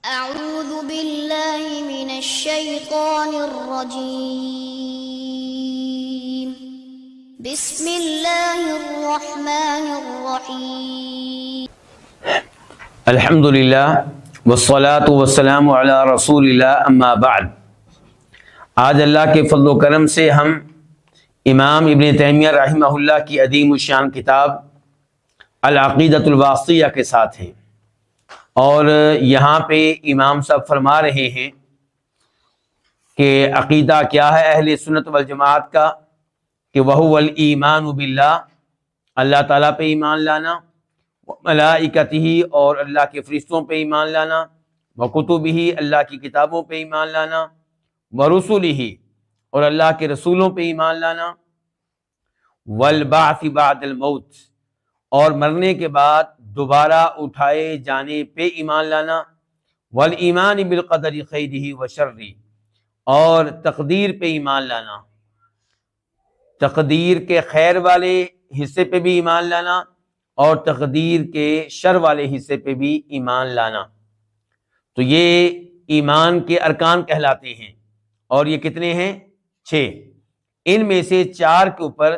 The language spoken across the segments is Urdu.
أعوذ بالله من الشيطان الرجيم بسم الله الرحمن الرحيم الحمد للہ والصلاة والسلام علی رسول اللہ اما بعد۔ آج اللہ کے فضل و کرم سے ہم امام ابن تیمیہ رحمہ اللہ کی عظیم الشان کتاب العقیدۃ الواسطیہ کے ساتھ ہیں، اور یہاں پہ امام صاحب فرما رہے ہیں کہ عقیدہ کیا ہے اہل سنت والجماعت کا، کہ وہو الایمان باللہ، اللہ تعالیٰ پہ ایمان لانا، ملائکتہ، اور اللہ کے فرشتوں پہ ایمان لانا، وکتبہ، اللہ کی کتابوں پہ ایمان لانا، ورسلہ، اور اللہ کے رسولوں پہ ایمان لانا، والبعث بعد الموت، اور مرنے کے بعد دوبارہ اٹھائے جانے پہ ایمان لانا، والایمان بالقدر خیرہ وشرہ، اور تقدیر پہ ایمان لانا، تقدیر کے خیر والے حصے پہ بھی ایمان لانا اور تقدیر کے شر والے حصے پہ بھی ایمان لانا۔ تو یہ ایمان کے ارکان کہلاتے ہیں، اور یہ کتنے ہیں؟ 6۔ ان میں سے 4 کے اوپر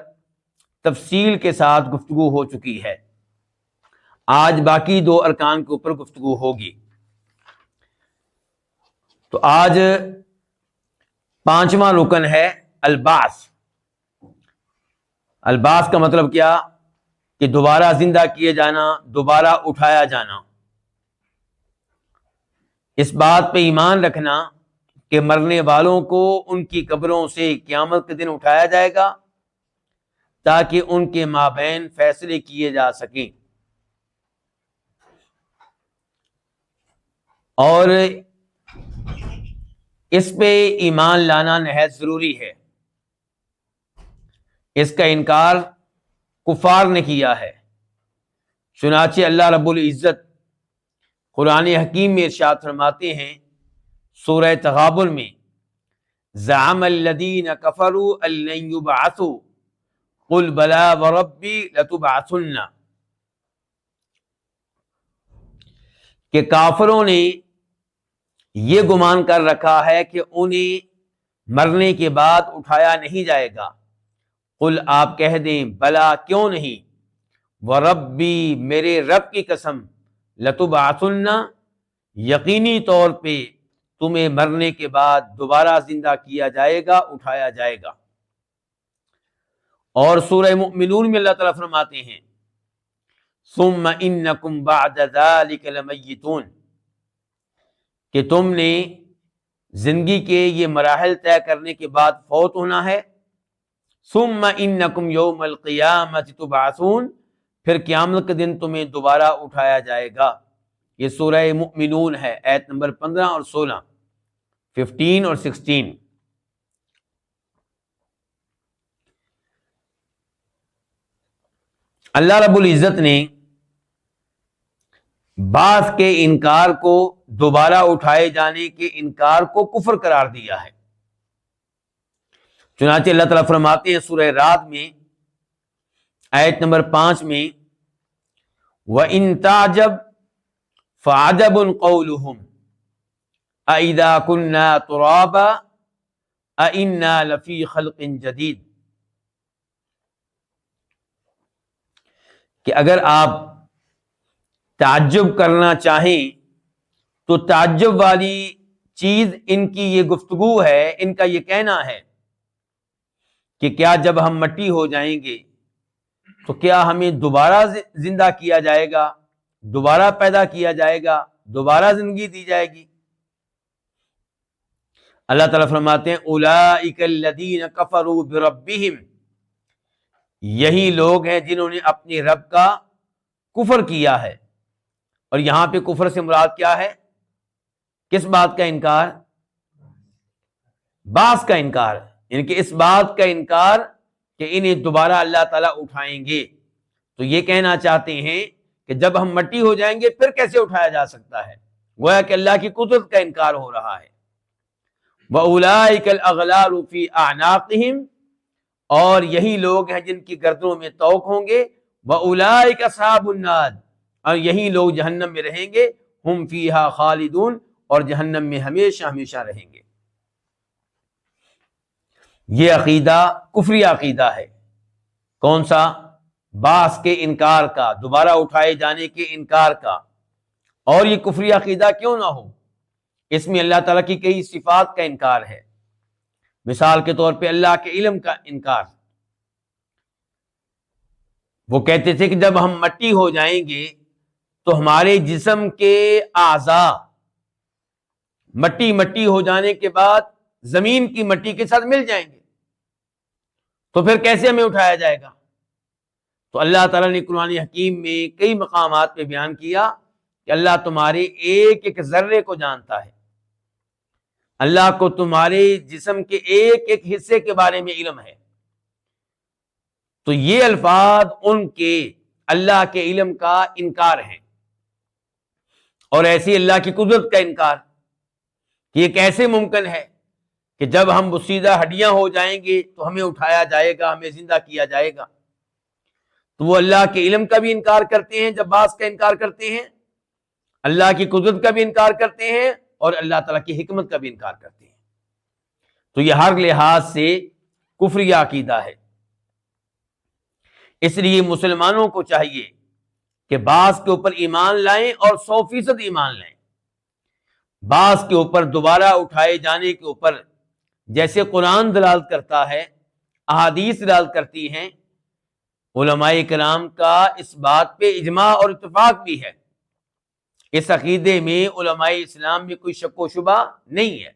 تفصیل کے ساتھ گفتگو ہو چکی ہے، آج باقی 2 ارکان کے اوپر گفتگو ہوگی۔ تو آج 5واں رکن ہے البعث۔ البعث کا مطلب کیا؟ کہ دوبارہ زندہ کیے جانا، دوبارہ اٹھایا جانا۔ اس بات پہ ایمان رکھنا کہ مرنے والوں کو ان کی قبروں سے قیامت کے دن اٹھایا جائے گا تاکہ ان کے مابین فیصلے کیے جا سکیں، اور اس پہ ایمان لانا نہایت ضروری ہے۔ اس کا انکار کفار نے کیا ہے، چنانچہ اللہ رب العزت قرآن حکیم میں ارشاد فرماتے ہیں سورہ تغابن میں، زعم الذین کفروا ان لن یبعثوا قل بلی وربی لتبعثن، کہ کافروں نے یہ گمان کر رکھا ہے کہ انہیں مرنے کے بعد اٹھایا نہیں جائے گا۔ قل، آپ کہہ دیں، بلا، کیوں نہیں، وربی، میرے رب کی قسم، لتبعثن، یقینی طور پہ تمہیں مرنے کے بعد دوبارہ زندہ کیا جائے گا، اٹھایا جائے گا۔ اور سورہ مؤمنون میں اللہ تعالیٰ فرماتے ہیں ثم انکم بعد ذلک لمیتون، کہ تم نے زندگی کے یہ مراحل طے کرنے کے بعد فوت ہونا ہے۔ ثم انکم یوم القیامۃ تبعثون، پھر قیامت کے دن تمہیں دوبارہ اٹھایا جائے گا۔ یہ سورہ مؤمنون ہے، آیت نمبر 15 اور 16، 15 اور 16۔ اللہ رب العزت نے بعث کے انکار کو، دوبارہ اٹھائے جانے کے انکار کو کفر قرار دیا ہے۔ چنانچہ اللہ تعالیٰ فرماتے ہیں سورہ رعد میں آیت نمبر 5 میں، وَإِن تَعْجَبْ فَعَجَبٌ قَوْلُهُمْ أَإِذَا كُنَّا تُرَابًا أَإِنَّا لَفِي خَلْقٍ جَدِيدٍ، کہ اگر آپ تعجب کرنا چاہیں تو تعجب والی چیز ان کی یہ گفتگو ہے، ان کا یہ کہنا ہے کہ کیا جب ہم مٹی ہو جائیں گے تو کیا ہمیں دوبارہ زندہ کیا جائے گا، دوبارہ پیدا کیا جائے گا، دوبارہ زندگی دی جائے گی؟ اللہ تعالیٰ فرماتے ہیں اولئک الذین کفروا بربہم، یہی لوگ ہیں جنہوں نے اپنے رب کا کفر کیا ہے۔ اور یہاں پہ کفر سے مراد کیا ہے؟ کس بات کا انکار؟ بعث کا انکار، یعنی کہ اس بات کا انکار کہ انہیں دوبارہ اللہ تعالیٰ اٹھائیں گے۔ تو یہ کہنا چاہتے ہیں کہ جب ہم مٹی ہو جائیں گے پھر کیسے اٹھایا جا سکتا ہے؟ گویا کہ اللہ کی قدرت کا انکار ہو رہا ہے۔ وَأُولَئِكَ الْأَغْلَالُ فِي أَعْنَاقِهِمْ، اور یہی لوگ ہیں جن کی گردنوں میں طوق ہوں گے۔ وَأُولَئِكَ أَصْحَابُ النَّارِ، اور یہی لوگ جہنم میں رہیں گے۔ ہم فیہا خالدون، اور جہنم میں ہمیشہ ہمیشہ رہیں گے۔ یہ عقیدہ کفری عقیدہ ہے۔ کون سا؟ بعث کے انکار کا، دوبارہ اٹھائے جانے کے انکار کا۔ اور یہ کفری عقیدہ کیوں نہ ہو؟ اس میں اللہ تعالیٰ کی کئی صفات کا انکار ہے۔ مثال کے طور پہ اللہ کے علم کا انکار۔ وہ کہتے تھے کہ جب ہم مٹی ہو جائیں گے تو ہمارے جسم کے اعضاء مٹی مٹی ہو جانے کے بعد زمین کی مٹی کے ساتھ مل جائیں گے، تو پھر کیسے ہمیں اٹھایا جائے گا؟ تو اللہ تعالیٰ نے قرآن حکیم میں کئی مقامات پہ بیان کیا کہ اللہ تمہارے ایک ایک ذرے کو جانتا ہے، اللہ کو تمہارے جسم کے ایک ایک حصے کے بارے میں علم ہے۔ تو یہ الفاظ ان کے اللہ کے علم کا انکار ہیں، اور ایسی اللہ کی قدرت کا انکار کہ یہ کیسے ممکن ہے کہ جب ہم بسیدہ ہڈیاں ہو جائیں گے تو ہمیں اٹھایا جائے گا، ہمیں زندہ کیا جائے گا۔ تو وہ اللہ کے علم کا بھی انکار کرتے ہیں جب بعث کا انکار کرتے ہیں، اللہ کی قدرت کا بھی انکار کرتے ہیں، اور اللہ تعالیٰ کی حکمت کا بھی انکار کرتے ہیں۔ تو یہ ہر لحاظ سے کفری عقیدہ ہے۔ اس لیے مسلمانوں کو چاہیے کہ بعث کے اوپر ایمان لائیں اور 100% ایمان لائیں۔ بعث کے اوپر دوبارہ اٹھائے جانے کے اوپر جیسے قرآن دلالت کرتا ہے، احادیث دلالت کرتی ہیں، علماء کرام کا اس بات پہ اجماع اور اتفاق بھی ہے۔ اس عقیدے میں علماء اسلام میں کوئی شک و شبہ نہیں ہے۔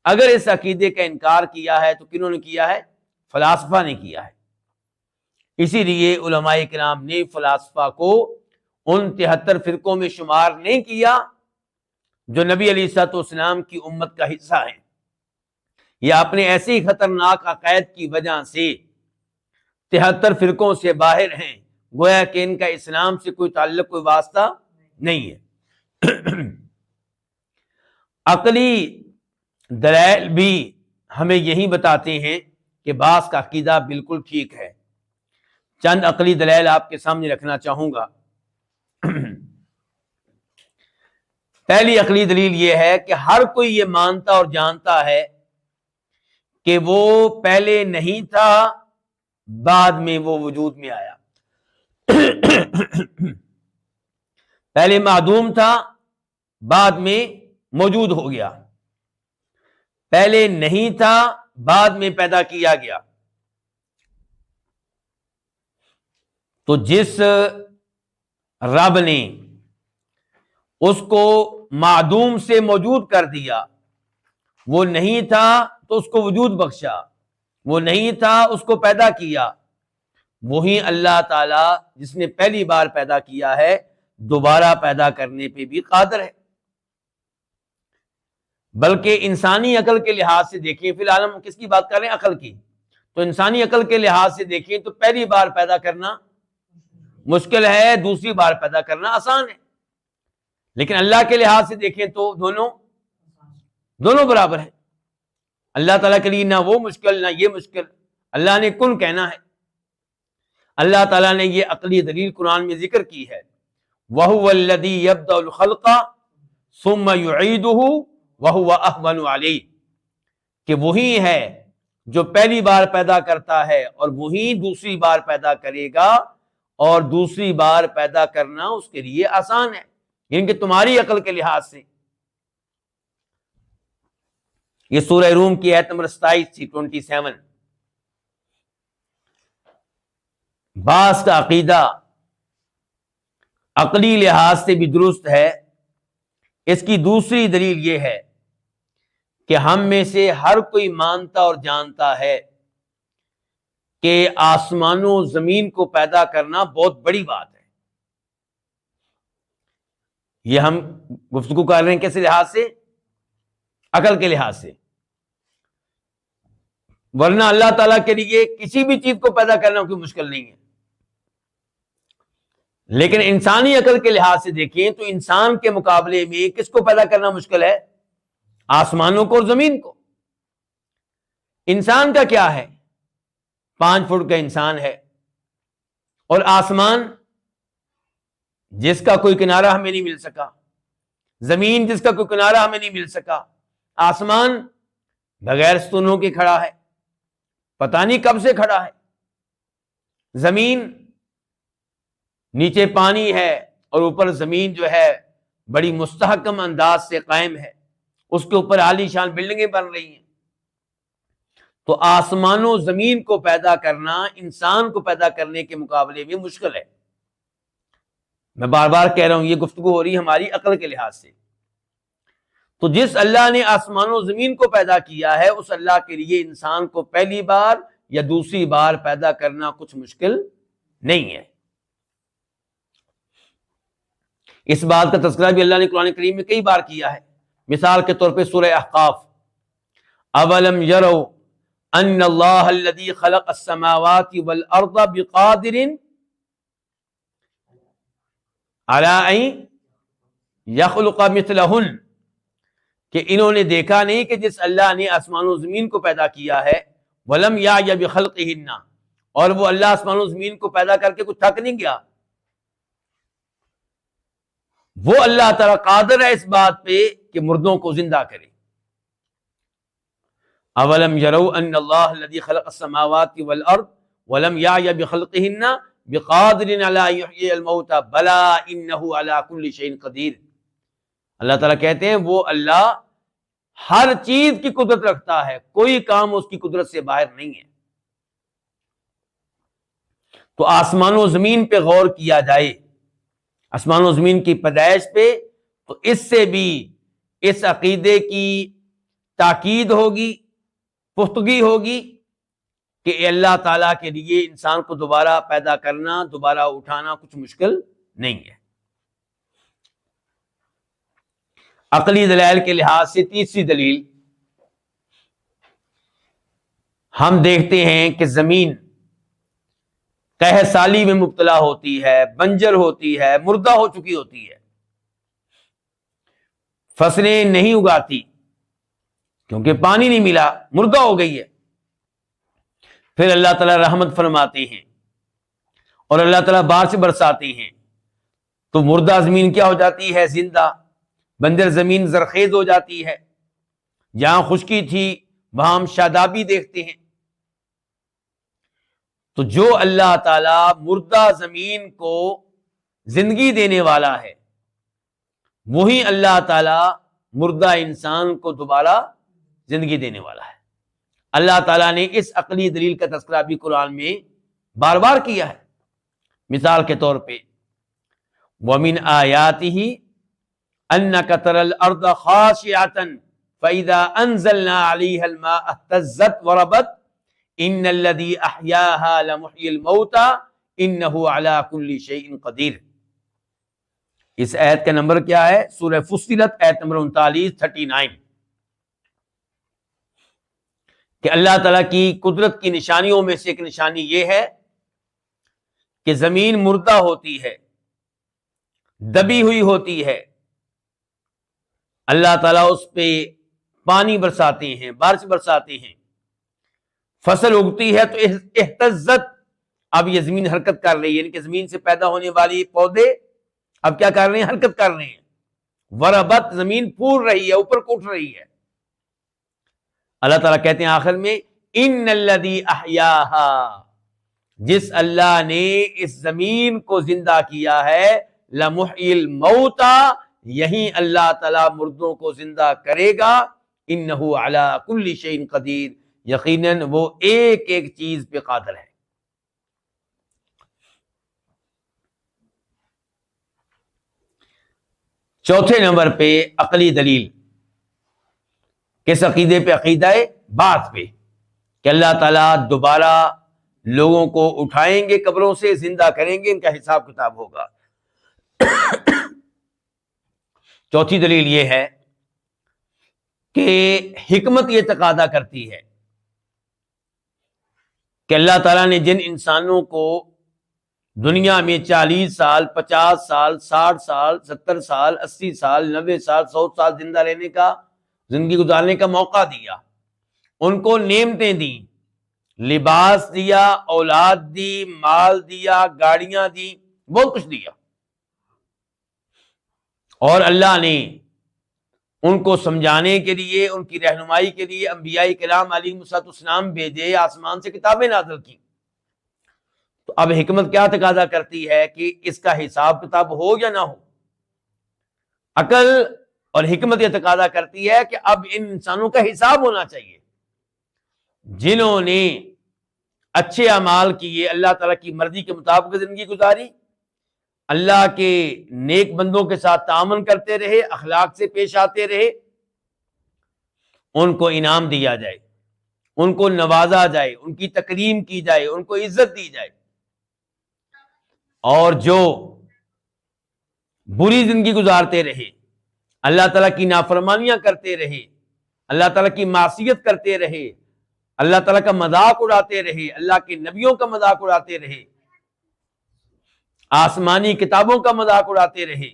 اگر اس عقیدے کا انکار کیا ہے تو کنہوں نے کیا ہے؟ فلاسفہ نے کیا ہے۔ اسی لیے علماء کرام نے فلاسفہ کو ان 73 فرقوں میں شمار نہیں کیا جو نبی علیہ الصلوۃ والسلام کی امت کا حصہ ہیں، یا اپنے ایسے ہی خطرناک عقائد کی وجہ سے 73 فرقوں سے باہر ہیں، گویا کہ ان کا اسلام سے کوئی تعلق، کوئی واسطہ نہیں ہے۔ عقلی دلائل بھی ہمیں یہی بتاتے ہیں کہ بعث کا عقیدہ بالکل ٹھیک ہے۔ چند عقلی دلائل آپ کے سامنے رکھنا چاہوں گا۔ پہلی عقلی دلیل یہ ہے کہ ہر کوئی یہ مانتا اور جانتا ہے کہ وہ پہلے نہیں تھا، بعد میں وہ وجود میں آیا۔ پہلے معدوم تھا، بعد میں موجود ہو گیا۔ پہلے نہیں تھا، بعد میں پیدا کیا گیا۔ تو جس رب نے اس کو معدوم سے موجود کر دیا، وہ نہیں تھا تو اس کو وجود بخشا، وہ نہیں تھا اس کو پیدا کیا، وہی اللہ تعالی جس نے پہلی بار پیدا کیا ہے دوبارہ پیدا کرنے پہ بھی قادر ہے۔ بلکہ انسانی عقل کے لحاظ سے دیکھیں، فی الحال ہم کس کی بات کر رہے ہیں؟ عقل کی۔ تو انسانی عقل کے لحاظ سے دیکھیں تو پہلی بار پیدا کرنا مشکل ہے، دوسری بار پیدا کرنا آسان ہے۔ لیکن اللہ کے لحاظ سے دیکھیں تو دونوں برابر ہیں۔ اللہ تعالیٰ کے لیے نہ وہ مشکل نہ یہ مشکل، اللہ نے کن کہنا ہے۔ اللہ تعالیٰ نے یہ عقلی دلیل قرآن میں ذکر کی ہے، وَهُوَ الَّذِي يَبْدَأُ الْخَلْقَ ثُمَّ يُعِيدُهُ وَهُوَ أَهْوَنُ عَلَيْهِ، کہ وہی ہے جو پہلی بار پیدا کرتا ہے اور وہی دوسری بار پیدا کرے گا، اور دوسری بار پیدا کرنا اس کے لیے آسان ہے، یعنی کہ تمہاری عقل کے لحاظ سے۔ یہ سورہ روم کی آیت نمبر 27 تھی، 27۔ بعث کا عقیدہ عقلی لحاظ سے بھی درست ہے۔ اس کی دوسری دلیل یہ ہے کہ ہم میں سے ہر کوئی مانتا اور جانتا ہے کہ آسمان و زمین کو پیدا کرنا بہت بڑی بات ہے۔ یہ ہم گفتگو کر رہے ہیں کیسے لحاظ سے؟ عقل کے لحاظ سے۔ ورنہ اللہ تعالیٰ کے لیے کسی بھی چیز کو پیدا کرنا کوئی مشکل نہیں ہے۔ لیکن انسانی عقل کے لحاظ سے دیکھیں تو انسان کے مقابلے میں کس کو پیدا کرنا مشکل ہے؟ آسمانوں کو اور زمین کو۔ انسان کا کیا ہے؟ 5 فٹ کا انسان ہے، اور آسمان جس کا کوئی کنارہ ہمیں نہیں مل سکا، زمین جس کا کوئی کنارہ ہمیں نہیں مل سکا، آسمان بغیر ستونوں کے کھڑا ہے، پتہ نہیں کب سے کھڑا ہے، زمین نیچے پانی ہے اور اوپر زمین جو ہے بڑی مستحکم انداز سے قائم ہے، اس کے اوپر عالی شان بلڈنگیں بن رہی ہیں۔ تو آسمان و زمین کو پیدا کرنا انسان کو پیدا کرنے کے مقابلے میں مشکل ہے۔ میں بار بار کہہ رہا ہوں، یہ گفتگو ہو رہی ہے ہماری عقل کے لحاظ سے۔ تو جس اللہ نے آسمان و زمین کو پیدا کیا ہے، اس اللہ کے لیے انسان کو پہلی بار یا دوسری بار پیدا کرنا کچھ مشکل نہیں ہے۔ اس بات کا تذکرہ بھی اللہ نے قرآن کریم میں کئی بار کیا ہے۔ مثال کے طور پہ سورہ احقاف، اولم یروا ان اللہ الذی خلق السماوات والارض بقادر علی ان یخلق مثلہن، کہ انہوں نے دیکھا نہیں کہ جس اللہ نے آسمان و زمین کو پیدا کیا ہے، ولم یعی بخلقہن، اور وہ اللہ آسمان و زمین کو پیدا کر کے کچھ تھک نہیں گیا، وہ اللہ تعالیٰ قادر ہے اس بات پہ کہ مردوں کو زندہ کرے۔ اولم یروا ان اللہ الذی خلق السماوات والارض ولم یعی بخلقہن بقادر علی ان یحیی الموتى بلی انہ علی کل شیء قدیر۔ اللہ تعالیٰ کہتے ہیں وہ اللہ ہر چیز کی قدرت رکھتا ہے، کوئی کام اس کی قدرت سے باہر نہیں ہے۔ تو آسمان و زمین پہ غور کیا جائے، آسمان و زمین کی پیدائش پہ، تو اس سے بھی اس عقیدے کی تاکید ہوگی، پختگی ہوگی کہ اللہ تعالیٰ کے لیے انسان کو دوبارہ پیدا کرنا، دوبارہ اٹھانا کچھ مشکل نہیں ہے۔ عقلی دلائل کے لحاظ سے تیسری دلیل، ہم دیکھتے ہیں کہ زمین قحط سالی میں مبتلا ہوتی ہے، بنجر ہوتی ہے، مردہ ہو چکی ہوتی ہے، فصلیں نہیں اگاتی کیونکہ پانی نہیں ملا، مردہ ہو گئی ہے۔ پھر اللہ تعالیٰ رحمت فرماتے ہیں اور اللہ تعالیٰ بارش برساتے ہیں، تو مردہ زمین کیا ہو جاتی ہے؟ زندہ، بنجر زمین زرخیز ہو جاتی ہے۔ جہاں خشکی تھی وہاں ہم شادابی دیکھتے ہیں۔ تو جو اللہ تعالیٰ مردہ زمین کو زندگی دینے والا ہے، وہی اللہ تعالیٰ مردہ انسان کو دوبارہ زندگی دینے والا ہے۔ اللہ تعالیٰ نے اس عقلی دلیل کا تذکرہ بھی قرآن میں بار بار کیا ہے۔ مثال کے طور پہ وَمِنْ آيَاتِهِ أَنَّكَ تَرَى الْأَرْضَ خَاشِعَةً فَإِذَا أَنزَلْنَا عَلَيْهَا الْمَاءَ اهْتَزَّتْ وَرَبَتْ إِنَّ الَّذِي أَحْيَاهَا لَمُحْيِي الْمَوْتَى إِنَّهُ عَلَى كُلِّ شَيْءٍ قَدِيرٌ۔ اس آیت کا نمبر کیا ہے؟ سورہ فصلت آیت نمبر 39 کہ اللہ تعالیٰ کی قدرت کی نشانیوں میں سے ایک نشانی یہ ہے کہ زمین مردہ ہوتی ہے، دبی ہوئی ہوتی ہے، اللہ تعالیٰ اس پہ پانی برساتے ہیں، بارش برساتے ہیں، فصل اگتی ہے تو اہتزت، اب یہ زمین حرکت کر رہی ہے، یعنی کہ زمین سے پیدا ہونے والی پودے اب کیا کر رہے ہیں؟ حرکت کر رہے ہیں۔ وربت، زمین پھول رہی ہے، اوپر کو اٹھ رہی ہے۔ اللہ تعالیٰ کہتے ہیں آخر میں ان الذی احیاہا، جس اللہ نے اس زمین کو زندہ کیا ہے، لمحیی الموتى، یہی اللہ تعالیٰ مردوں کو زندہ کرے گا، انہ علی کل شیء قدیر، یقیناً وہ ایک ایک چیز پہ قادر ہے۔ چوتھے نمبر پہ عقلی دلیل، کس عقیدے پہ؟ عقیدہ بعث پہ، کہ اللہ تعالیٰ دوبارہ لوگوں کو اٹھائیں گے قبروں سے، زندہ کریں گے، ان کا حساب کتاب ہوگا۔ چوتھی دلیل یہ ہے کہ حکمت یہ تقاضا کرتی ہے کہ اللہ تعالیٰ نے جن انسانوں کو دنیا میں 40 سال، 50 سال، 60 سال، 70 سال، 80 سال، 90 سال، 100 سال زندہ رہنے کا، زندگی گزارنے کا موقع دیا، ان کو نعمتیں دیں، لباس دیا، اولاد دی، مال دیا، گاڑیاں دی، بہت کچھ دیا، اور اللہ نے ان کو سمجھانے کے لیے، ان کی رہنمائی کے لیے انبیاء کرام علیہم السلام بھیجے، آسمان سے کتابیں نازل کی۔ تو اب حکمت کیا تقاضا کرتی ہے کہ اس کا حساب کتاب ہو یا نہ ہو؟ عقل اور حکمت یہ تقاضا کرتی ہے کہ اب ان انسانوں کا حساب ہونا چاہیے، جنہوں نے اچھے اعمال کیے، اللہ تعالیٰ کی مرضی کے مطابق زندگی گزاری، اللہ کے نیک بندوں کے ساتھ تعامل کرتے رہے، اخلاق سے پیش آتے رہے، ان کو انعام دیا جائے، ان کو نوازا جائے، ان کی تکریم کی جائے، ان کو عزت دی جائے۔ اور جو بری زندگی گزارتے رہے، اللہ تعالیٰ کی نافرمانیاں کرتے رہے، اللہ تعالیٰ کی معصیت کرتے رہے، اللہ تعالیٰ کا مذاق اڑاتے رہے، اللہ کے نبیوں کا مذاق اڑاتے رہے، آسمانی کتابوں کا مذاق اڑاتے رہے،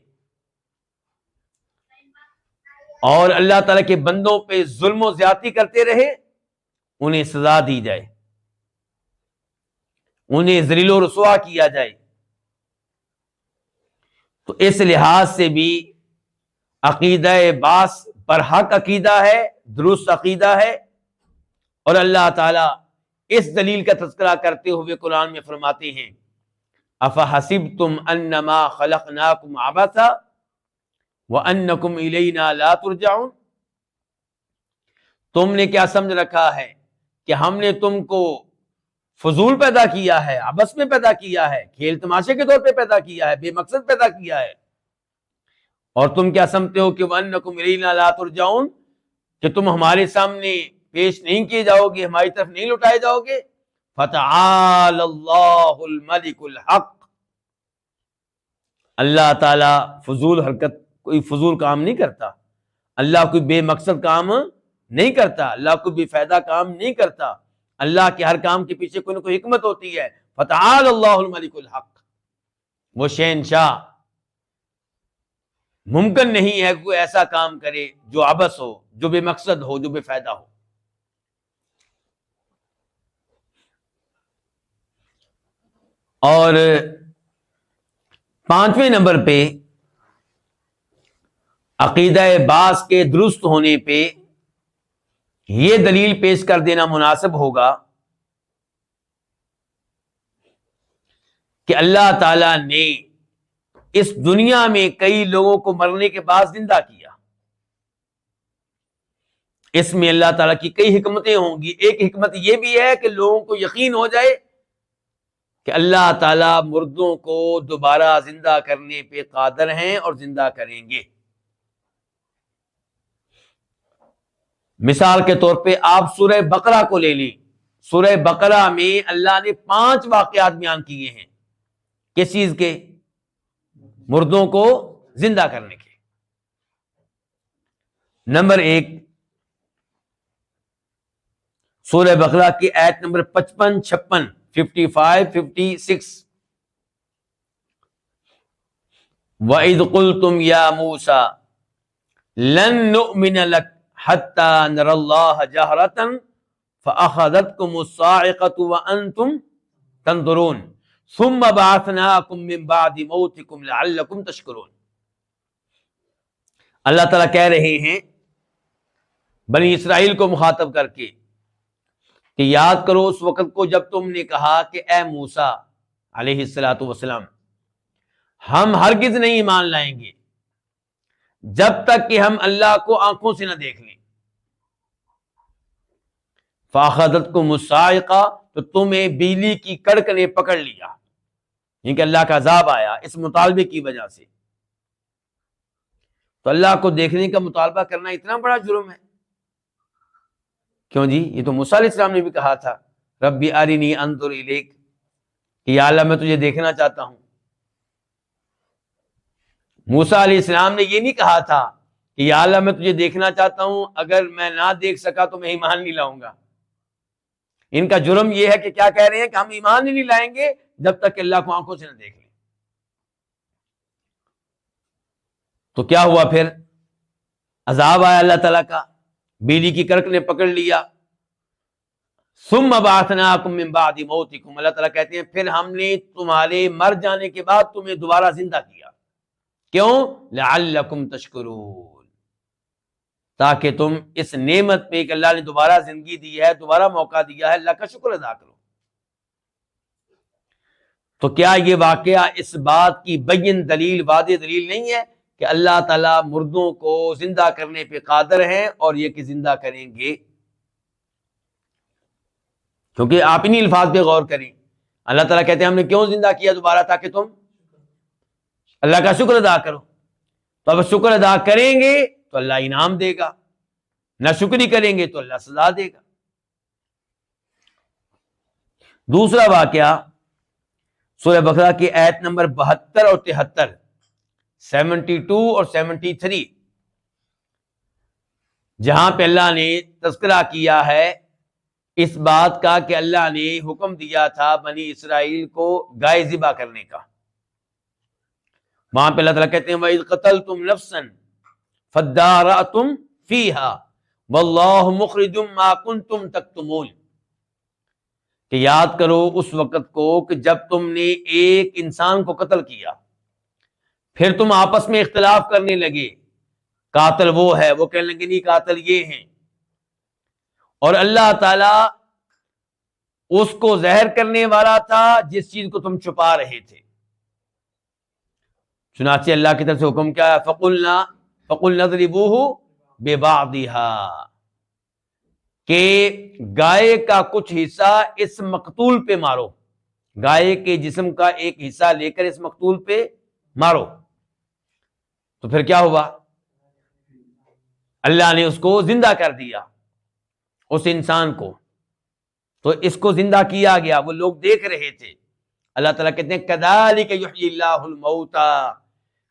اور اللہ تعالیٰ کے بندوں پہ ظلم و زیادتی کرتے رہے، انہیں سزا دی جائے، انہیں ذلیل و رسوا کیا جائے۔ تو اس لحاظ سے بھی عقیدہ بعث برحق عقیدہ ہے، درست عقیدہ ہے، اور اللہ تعالیٰ اس دلیل کا تذکرہ کرتے ہوئے قرآن میں فرماتے ہیں افحسبتم انما خلقناکم عبثا وانکم الینا لا ترجعون، تم نے کیا سمجھ رکھا ہے کہ ہم نے تم کو فضول پیدا کیا ہے، عبث میں پیدا کیا ہے، کھیل تماشے کے طور پہ پیدا کیا ہے، بے مقصد پیدا کیا ہے، اور تم کیا سمجھتے ہو کہ وَأَنَّكُمْ إِلَيْنَا لَا تُرْجَعُونَ، کہ تم ہمارے سامنے پیش نہیں کیے جاؤ گے، ہماری طرف نہیں لوٹائے جاؤ گے۔ فَتَعَالَى اللَّهُ الْمَلِكُ الْحَقُّ، اللہ تعالیٰ فضول حرکت، کوئی فضول کام نہیں کرتا، اللہ کوئی بے مقصد کام نہیں کرتا، اللہ کوئی بے فائدہ کام نہیں کرتا، اللہ کے ہر کام کے پیچھے کوئی نہ کوئی حکمت ہوتی ہے۔ فَتَعَالَى اللَّهُ الْمَلِكُ الْحَقُّ، وہ شہنشاہ، ممکن نہیں ہے کہ کوئی ایسا کام کرے جو عبث ہو، جو بے مقصد ہو، جو بے فائدہ ہو۔ اور 5ویں نمبر پہ عقیدہ بعث کے درست ہونے پہ یہ دلیل پیش کر دینا مناسب ہوگا کہ اللہ تعالی نے اس دنیا میں کئی لوگوں کو مرنے کے بعد زندہ کیا۔ اس میں اللہ تعالیٰ کی کئی حکمتیں ہوں گی۔ ایک حکمت یہ بھی ہے کہ لوگوں کو یقین ہو جائے کہ اللہ تعالیٰ مردوں کو دوبارہ زندہ کرنے پہ قادر ہیں اور زندہ کریں گے۔ مثال کے طور پہ آپ سورہ بقرہ کو لے لیں، سورہ بقرہ میں اللہ نے 5 واقعات بیان کیے ہیں، کس چیز کے؟ مردوں کو زندہ کرنے کے۔ نمبر 1، سورہ بقرہ کی آیت نمبر 55، 56، 55، 56، وَإِذْ قُلْتُمْ يَا مُوسَى لَن نُؤْمِنَ لَكَ حَتَّى نَرَى اللَّهَ جَهْرَةً فَأَخَذَتْكُمُ الصَّاعِقَةُ وَأَنْتُمْ تَنظُرُونَ ثُمَّ بَعَثْنَاكُمْ مِنْ بَعْدِ مَوْتِكُمْ لَعَلَّكُمْ تَشْكُرُونَ۔ اللہ تعالیٰ کہہ رہے ہیں بنی اسرائیل کو مخاطب کر کے کہ یاد کرو اس وقت کو جب تم نے کہا کہ اے موسیٰ علیہ السلام، ہم ہرگز نہیں ایمان لائیں گے جب تک کہ ہم اللہ کو آنکھوں سے نہ دیکھ لیں۔ فَأَخَذَتْكُمُ الصَّاعِقَةُ، تو تمہیں بجلی کی کڑک نے پکڑ لیا، یعنی کہ اللہ کا عذاب آیا اس مطالبے کی وجہ سے۔ تو اللہ کو دیکھنے کا مطالبہ کرنا اتنا بڑا جرم ہے؟ کیوں جی؟ یہ تو موسیٰ علیہ السلام نے بھی کہا تھا ربی ارنی انظر الیک، کہ یا اللہ میں تجھے دیکھنا چاہتا ہوں۔ موسیٰ علیہ السلام نے یہ نہیں کہا تھا کہ یا اللہ میں تجھے دیکھنا چاہتا ہوں، اگر میں نہ دیکھ سکا تو میں ایمان نہیں لاؤں گا۔ ان کا جرم یہ ہے کہ کیا کہہ رہے ہیں کہ ہم ایمان ہی نہیں لائیں گے جب تک کہ اللہ کو آنکھوں سے نہ دیکھ لیں۔ تو کیا ہوا پھر؟ عذاب آیا اللہ تعالیٰ کا، بجلی کی کڑک نے پکڑ لیا۔ ثم بعثناکم من بعد موتکم، اللہ تعالیٰ کہتے ہیں پھر ہم نے تمہارے مر جانے کے بعد تمہیں دوبارہ زندہ کیا۔ کیوں؟ لعلکم تشکرون، تاکہ تم اس نعمت پہ کہ اللہ نے دوبارہ زندگی دی ہے، دوبارہ موقع دیا ہے، اللہ کا شکر ادا کرو۔ تو کیا یہ واقعہ اس بات کی بین دلیل، واضح دلیل نہیں ہے کہ اللہ تعالیٰ مردوں کو زندہ کرنے پہ قادر ہیں اور یہ کہ زندہ کریں گے؟ کیونکہ آپ انہی الفاظ پہ غور کریں، اللہ تعالیٰ کہتے ہیں ہم نے کیوں زندہ کیا دوبارہ؟ تاکہ تم اللہ کا شکر ادا کرو۔ تو اب شکر ادا کریں گے تو اللہ انعام دے گا، نہ شکری کریں گے تو اللہ سزا دے گا۔ دوسرا واقعہ سورہ بقرہ کی آیت نمبر 72 اور 73، 72 اور 73، جہاں پہ اللہ نے تذکرہ کیا ہے اس بات کا کہ اللہ نے حکم دیا تھا بنی اسرائیل کو گائے ذبح کرنے کا۔ وہاں پہ اللہ تعالیٰ کہتے ہیں وَإِذْ قَتَلْتُمْ نَفْسًا فَادَّارَأْتُمْ فِيهَا وَاللَّهُ مُخْرِجٌ مَا كُنْتُمْ تَكْتُمُونَ، کہ یاد کرو اس وقت کو کہ جب تم نے ایک انسان کو قتل کیا، پھر تم آپس میں اختلاف کرنے لگے، قاتل وہ ہے، وہ کہنے لگے نہیں قاتل یہ ہیں، اور اللہ تعالیٰ اس کو زہر کرنے والا تھا جس چیز کو تم چھپا رہے تھے۔ چنانچہ اللہ کی طرف سے حکم کیا ہے فَقُلْنَا اضْرِبُوهُ بِبَعْضِهَا، کہ گائے کا کچھ حصہ اس مقتول پہ مارو، گائے کے جسم کا ایک حصہ لے کر اس مقتول پہ مارو۔ تو پھر کیا ہوا؟ اللہ نے اس کو زندہ کر دیا، اس انسان کو، تو اس کو زندہ کیا گیا، وہ لوگ دیکھ رہے تھے۔ اللہ تعالیٰ کہتے ہیں كَذَلِكَ يُحْيِي اللَّهُ الْمَوْتَى،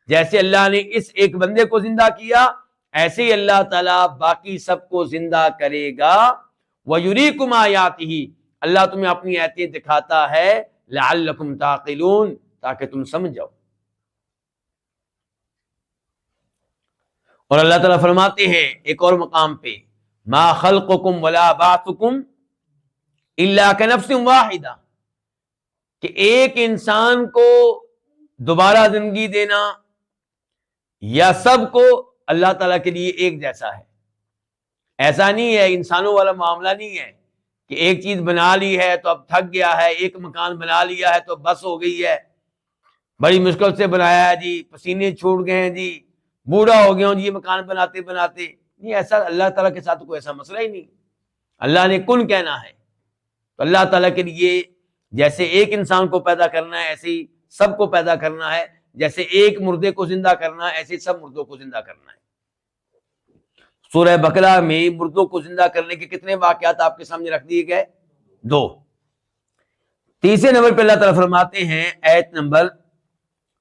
جیسے اللہ نے اس ایک بندے کو زندہ کیا ایسے ہی اللہ تعالیٰ باقی سب کو زندہ کرے گا۔ وَيُرِيكُمْ آيَاتِهِ، اللہ تمہیں اپنی آیتیں دکھاتا ہے، لَعَلَّكُمْ تَعْقِلُونَ، تاکہ تم سمجھ جاؤ۔ اور اللہ تعالیٰ فرماتے ہیں ایک اور مقام پہ مَا خَلْقُكُمْ وَلَا بَعْثُكُمْ إِلَّا كَنَفْسٍ وَاحِدَةٍ، کہ ایک انسان کو دوبارہ زندگی دینا یا سب کو اللہ تعالیٰ کے لیے ایک جیسا ہے۔ ایسا نہیں ہے، انسانوں والا معاملہ نہیں ہے کہ ایک چیز بنا لی ہے تو اب تھک گیا ہے، ایک مکان بنا لیا ہے تو بس ہو گئی ہے، بڑی مشکل سے بنایا ہے جی، پسینے چھوٹ گئے ہیں جی، بوڑھا ہو گیا ہوں جی مکان بناتے بناتے۔ نہیں، ایسا اللہ تعالیٰ کے ساتھ کوئی ایسا مسئلہ ہی نہیں۔ اللہ نے کن کہنا ہے، تو اللہ تعالیٰ کے لیے جیسے ایک انسان کو پیدا کرنا ہے ایسے ہی سب کو پیدا کرنا ہے، جیسے ایک مردے کو زندہ کرنا ہے ایسے سب مردوں کو زندہ کرنا ہے۔ سورہ بقرہ میں مردوں کو زندہ کرنے کے کتنے واقعات آپ کے سامنے رکھ دیے گئے؟ 2۔ تیسرے نمبر پہ اللہ تعالیٰ فرماتے ہیں آیت نمبر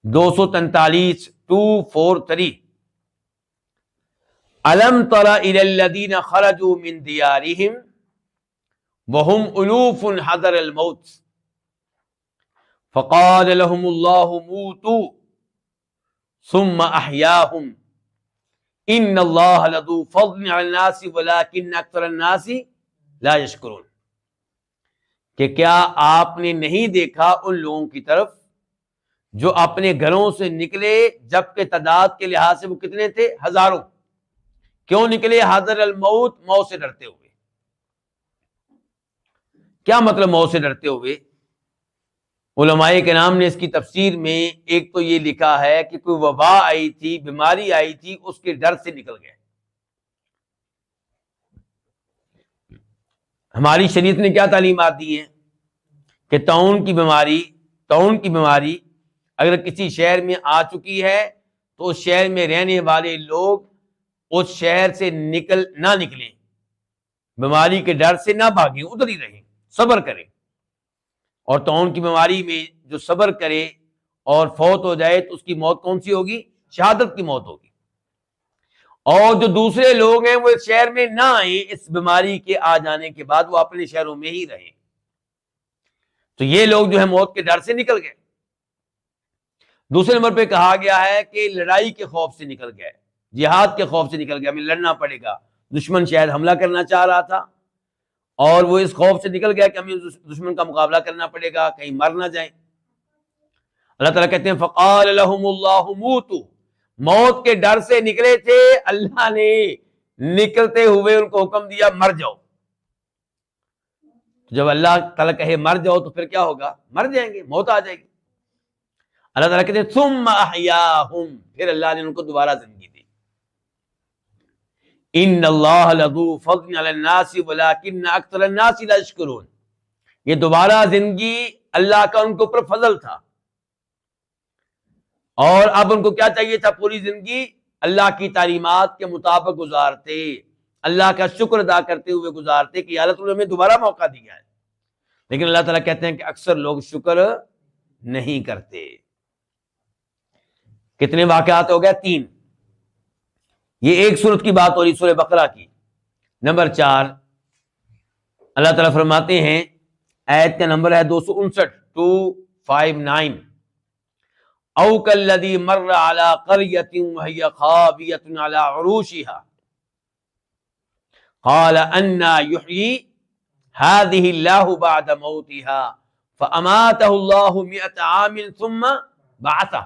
243، 243، أَلَمْ تَرَ إِلَى الَّذِينَ خَرَجُوا مِنْ دِيَارِهِمْ وَهُمْ أُلُوفٌ حَذَرَ الْمَوْتِ فَقَالَ لَهُمُ اللَّهُ مُوتُوا ثُمَّ أَحْيَاهُمْ إِنَّ اللَّهَ لَذُو فَضْلٍ عَلَى النَّاسِ وَلَكِنَّ أَكْثَرَ النَّاسِ لَا يَشْكُرُونَ، کہ کیا آپ نے نہیں دیکھا ان لوگوں کی طرف جو اپنے گھروں سے نکلے جبکہ تعداد کے لحاظ سے وہ کتنے تھے؟ ہزاروں۔ کیوں نکلے؟ حذر الموت، موت سے ڈرتے ہوئے۔ کیا مطلب موت سے ڈرتے ہوئے؟ علماء کرام نے اس کی تفسیر میں ایک تو یہ لکھا ہے کہ کوئی وبا آئی تھی، بیماری آئی تھی، اس کے ڈر سے نکل گئے۔ ہماری شریعت نے کیا تعلیمات دی ہیں کہ طاعون کی بیماری اگر کسی شہر میں آ چکی ہے تو اس شہر میں رہنے والے لوگ اس شہر سے نہ نکلیں، بیماری کے ڈر سے نہ بھاگیں، ادھر ہی رہیں، صبر کریں۔ اور طاعون کی بیماری میں جو صبر کرے اور فوت ہو جائے تو اس کی موت کون سی ہوگی؟ شہادت کی موت ہوگی۔ اور جو دوسرے لوگ ہیں وہ اس شہر میں نہ آئیں، اس بیماری کے آ جانے کے بعد وہ اپنے شہروں میں ہی رہیں۔ تو یہ لوگ جو ہے موت کے ڈر سے نکل گئے۔ دوسرے نمبر پہ کہا گیا ہے کہ لڑائی کے خوف سے نکل گئے، جہاد کے خوف سے نکل گئے، ہمیں لڑنا پڑے گا، دشمن شاید حملہ کرنا چاہ رہا تھا اور وہ اس خوف سے نکل گیا کہ ہمیں دشمن کا مقابلہ کرنا پڑے گا، کہیں مر نہ جائیں۔ اللہ تعالیٰ کہتے ہیں فقال لهم اللہ موتوا، موت کے ڈر سے نکلے تھے، اللہ نے نکلتے ہوئے ان کو حکم دیا مر جاؤ. جب اللہ تعالیٰ کہے مر جاؤ تو پھر کیا ہوگا؟ مر جائیں گے، موت آ جائے گی. اللہ تعالیٰ کہتے ہیں ثم احیاہم، پھر اللہ نے ان کو دوبارہ زندگی دی. ان اللہ لذو فضل علی الناس ولکن اکثر الناس لا یشکرون. یہ دوبارہ زندگی اللہ کا ان کے اوپر فضل تھا، اور اب ان کو کیا چاہیے تھا؟ پوری زندگی اللہ کی تعلیمات کے مطابق گزارتے، اللہ کا شکر ادا کرتے ہوئے گزارتے کہ اللہ تعالیٰ نے ہمیں دوبارہ موقع دیا ہے. لیکن اللہ تعالیٰ کہتے ہیں کہ اکثر لوگ شکر نہیں کرتے. کتنے واقعات ہو گئے؟ 3. یہ ایک سورت کی بات ہو رہی، سورہ بقرہ کی. نمبر 4، اللہ تعالیٰ فرماتے ہیں، آیت کا نمبر ہے 259، 259، او کالذی مر علی قریۃ وہی خاویۃ علی عروشہا قال انا یحیی هذه اللہ بعد موتها فاماتہ اللہ 100 عام ثم بعثہ.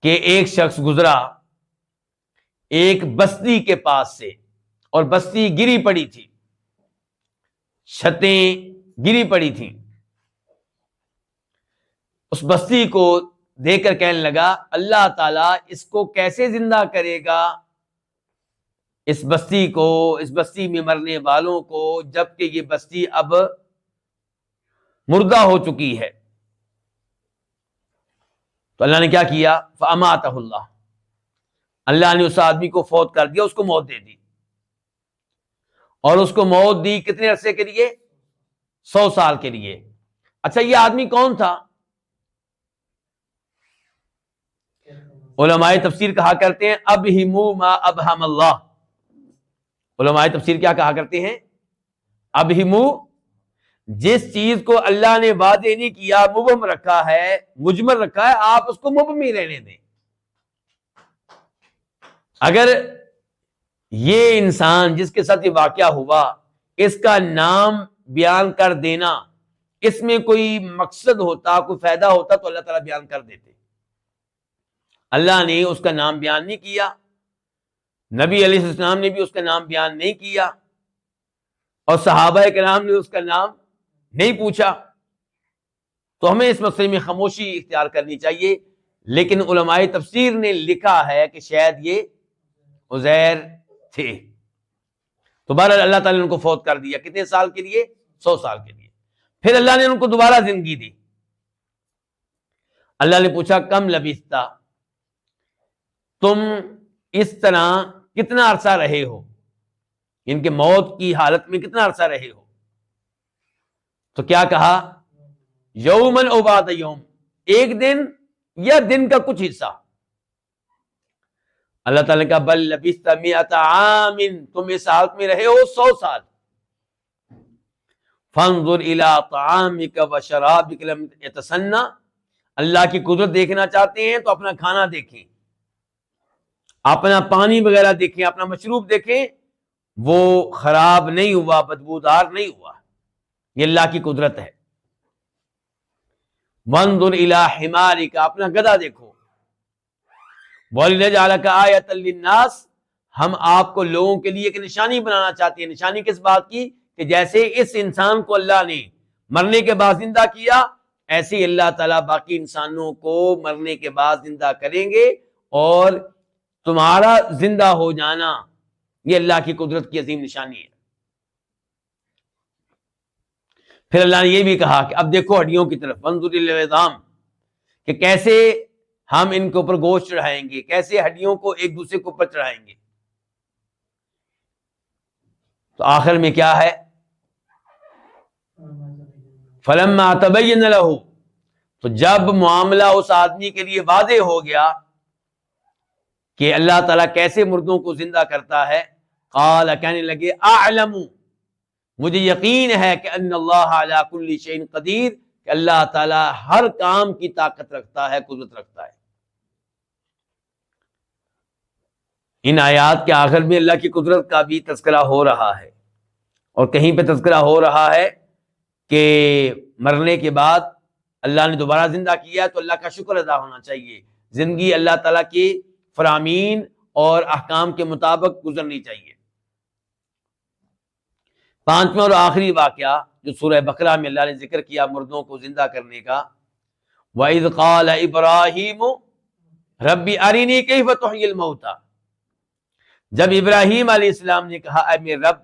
کہ ایک شخص گزرا ایک بستی کے پاس سے، اور بستی گری پڑی تھی، چھتیں گری پڑی تھیں. اس بستی کو دیکھ کر کہنے لگا اللہ تعالیٰ اس کو کیسے زندہ کرے گا، اس بستی کو، اس بستی میں مرنے والوں کو، جبکہ یہ بستی اب مردہ ہو چکی ہے. تو اللہ نے کیا کیا؟ فاماتہ اللہ، اللہ نے اس آدمی کو فوت کر دیا، اس کو موت دے دی. اور اس کو موت دی کتنے عرصے کے لیے؟ 100 سال کے لیے. اچھا یہ آدمی کون تھا؟ علماء تفسیر کہا کرتے ہیں ابہموا ما ابہم اللہ. علماء تفسیر کیا کہا کرتے ہیں؟ ابہموا، جس چیز کو اللہ نے واضح نہیں کیا، مبہم رکھا ہے، مجمل رکھا ہے، آپ اس کو مبہم ہی رہنے دیں. اگر یہ انسان جس کے ساتھ یہ واقعہ ہوا، اس کا نام بیان کر دینا، اس میں کوئی مقصد ہوتا، کوئی فائدہ ہوتا تو اللہ تعالیٰ بیان کر دیتے. اللہ نے اس کا نام بیان نہیں کیا، نبی علیہ السلام نے بھی اس کا نام بیان نہیں کیا، اور صحابہ کرام نے اس کا نام نہیں پوچھا. تو ہمیں اس مسئلے میں خاموشی اختیار کرنی چاہیے. لیکن علماء تفسیر نے لکھا ہے کہ شاید یہ عزیر تھے. تو بہرحال اللہ تعالیٰ نے ان کو فوت کر دیا. کتنے سال کے لیے؟ 100 سال کے لیے. پھر اللہ نے ان کو دوبارہ زندگی دی. اللہ نے پوچھا کم لبثت، تم اس طرح کتنا عرصہ رہے ہو، ان کے موت کی حالت میں کتنا عرصہ رہے ہو؟ تو کیا کہا؟ یومن او بعد یوم، ایک دن یا دن کا کچھ حصہ. اللہ تعالیٰ نے کہا بل لبثت 100 عام، تم اس حالت میں رہے ہو 100 سال. فانظر الی طعامک وشرابک لم یتسنى، اللہ کی قدرت دیکھنا چاہتے ہیں تو اپنا کھانا دیکھیں، اپنا پانی وغیرہ دیکھیں، اپنا مشروب دیکھیں، وہ خراب نہیں ہوا، بدبودار نہیں ہوا. یہ اللہ کی قدرت ہے. وانظر الی حمارک، اپنا گدھا دیکھو. وَلِنَجْعَلَكَ آیَةً لِلنَّاسِ، ہم آپ کو لوگوں کے لیے ایک نشانی بنانا چاہتے ہیں. نشانی کس بات کی؟ کہ جیسے اس انسان کو اللہ نے مرنے کے بعد زندہ کیا، ایسے ہی اللہ تعالیٰ باقی انسانوں کو مرنے کے بعد زندہ کریں گے، اور تمہارا زندہ ہو جانا یہ اللہ کی قدرت کی عظیم نشانی ہے. پھر اللہ نے یہ بھی کہا کہ اب دیکھو ہڈیوں کی طرف، وانظر الی العظام، کہ کیسے ہم ان کے اوپر گوشت چڑھائیں گے، کیسے ہڈیوں کو ایک دوسرے کے اوپر چڑھائیں گے. تو آخر میں کیا ہے؟ فلما تبین لہ، تو جب معاملہ اس آدمی کے لیے واضح ہو گیا کہ اللہ تعالیٰ کیسے مردوں کو زندہ کرتا ہے، قال، کہنے لگے اعلم، مجھے یقین ہے کہ ان اللہ علی کل شیء قدیر، کہ اللہ تعالیٰ ہر کام کی طاقت رکھتا ہے، قدرت رکھتا ہے. ان آیات کے آخر میں اللہ کی قدرت کا بھی تذکرہ ہو رہا ہے، اور کہیں پہ تذکرہ ہو رہا ہے کہ مرنے کے بعد اللہ نے دوبارہ زندہ کیا، تو اللہ کا شکر ادا ہونا چاہیے. زندگی اللہ تعالیٰ کی فرامین اور احکام کے مطابق گزرنی چاہیے۔ پانچواں اور آخری واقعہ جو سورہ بقرہ میں اللہ نے ذکر کیا مردوں کو زندہ کرنے کا، وَإِذْ قَالَ إِبْرَاهِيمُ رَبِّ أَرِنِي كَيْفَ تُحْيِي الْمَوْتَى، جب ابراہیم علیہ السلام نے کہا اے میرے رب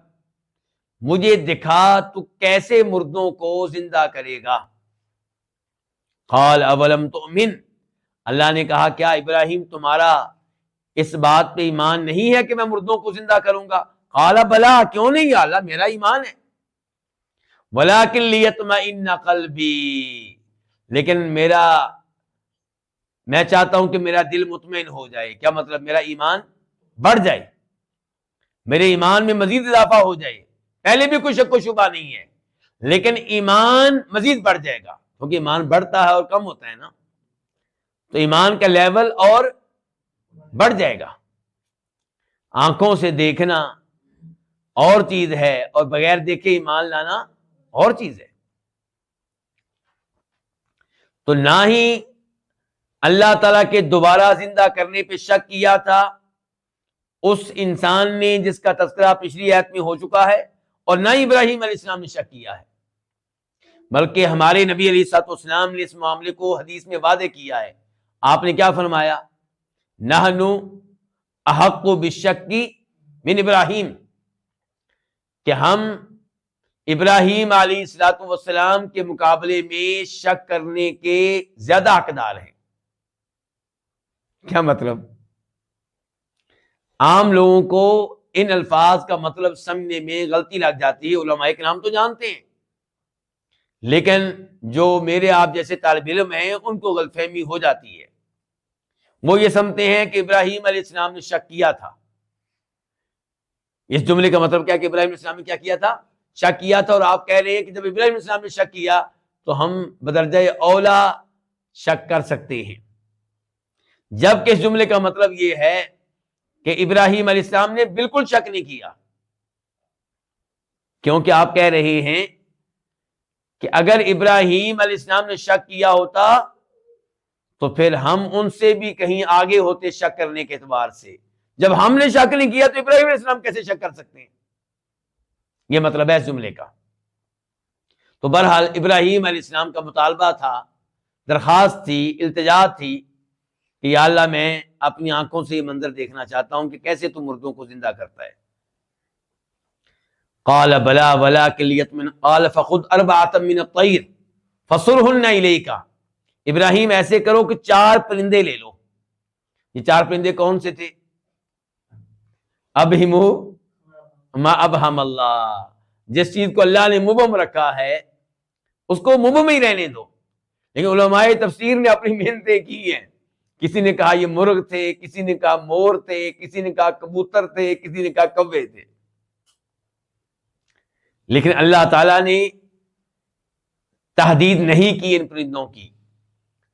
مجھے دکھا تو کیسے مردوں کو زندہ کرے گا۔ قال اولم تؤمن، اللہ نے کہا کیا ابراہیم تمہارا اس بات پہ ایمان نہیں ہے کہ میں مردوں کو زندہ کروں گا؟ قال بلا، کیوں نہیں یا اللہ، میرا ایمان ہے۔ ولکن لیطمئن قلبی، لیکن میں چاہتا ہوں کہ میرا دل مطمئن ہو جائے۔ کیا مطلب؟ میرا ایمان بڑھ جائے، میرے ایمان میں مزید اضافہ ہو جائے۔ پہلے بھی کوئی شک و شبہ نہیں ہے، لیکن ایمان مزید بڑھ جائے گا، کیونکہ ایمان بڑھتا ہے اور کم ہوتا ہے نا، تو ایمان کا لیول اور بڑھ جائے گا۔ آنکھوں سے دیکھنا اور چیز ہے اور بغیر دیکھے ایمان لانا اور چیز ہے۔ تو نہ ہی اللہ تعالیٰ کے دوبارہ زندہ کرنے پہ شک کیا تھا اس انسان نے جس کا تذکرہ پچھلی آیت میں ہو چکا ہے، اور نہ ہی ابراہیم علیہ السلام نے شک کیا ہے، بلکہ ہمارے نبی علیہ الصلوۃ والسلام نے اس معاملے کو حدیث میں واضح کیا ہے۔ آپ نے کیا فرمایا؟ نحن احق بالشک من ابراہیم، کہ ہم ابراہیم علیہ الصلوۃ والسلام کے مقابلے میں شک کرنے کے زیادہ حقدار ہیں۔ کیا مطلب؟ عام لوگوں کو ان الفاظ کا مطلب سمجھنے میں غلطی لگ جاتی ہے، علماء کرام تو جانتے ہیں، لیکن جو میرے آپ جیسے طالب علم ہیں ان کو غلط فہمی ہو جاتی ہے۔ وہ یہ سمجھتے ہیں کہ ابراہیم علیہ السلام نے شک کیا تھا۔ اس جملے کا مطلب کیا کہ ابراہیم علیہ السلام نے کیا کیا تھا؟ شک کیا تھا، اور آپ کہہ رہے ہیں کہ جب ابراہیم علیہ السلام نے شک کیا تو ہم بدرجہ اولا شک کر سکتے ہیں، جبکہ اس جملے کا مطلب یہ ہے کہ ابراہیم علیہ السلام نے بالکل شک نہیں کیا، کیونکہ آپ کہہ رہے ہیں کہ اگر ابراہیم علیہ السلام نے شک کیا ہوتا تو پھر ہم ان سے بھی کہیں آگے ہوتے شک کرنے کے اعتبار سے۔ جب ہم نے شک نہیں کیا تو ابراہیم علیہ السلام کیسے شک کر سکتے ہیں؟ یہ مطلب ہے اس جملے کا۔ تو بہرحال ابراہیم علیہ السلام کا مطالبہ تھا، درخواست تھی، التجا تھی کہ یا اللہ میں اپنی آنکھوں سے یہ منظر دیکھنا چاہتا ہوں کہ کیسے تو مردوں کو زندہ کرتا ہے۔ قال بلا ولکن لیطمئن، قال فخذ اربعۃ من الطیر فصرهن الیک، ابراہیم ایسے کرو کہ 4 پرندے لے لو۔ یہ 4 پرندے کون سے تھے؟ ابہموا ما ابہم اللہ، جس چیز کو اللہ نے مبہم رکھا ہے اس کو مبہم ہی رہنے دو۔ لیکن علماء تفسیر نے اپنی محنتیں کی ہیں، کسی نے کہا یہ مرغ تھے، کسی نے کہا مور تھے، کسی نے کہا کبوتر تھے، کسی نے کہا کوے تھے، لیکن اللہ تعالیٰ نے تحدید نہیں کی ان پرندوں کی۔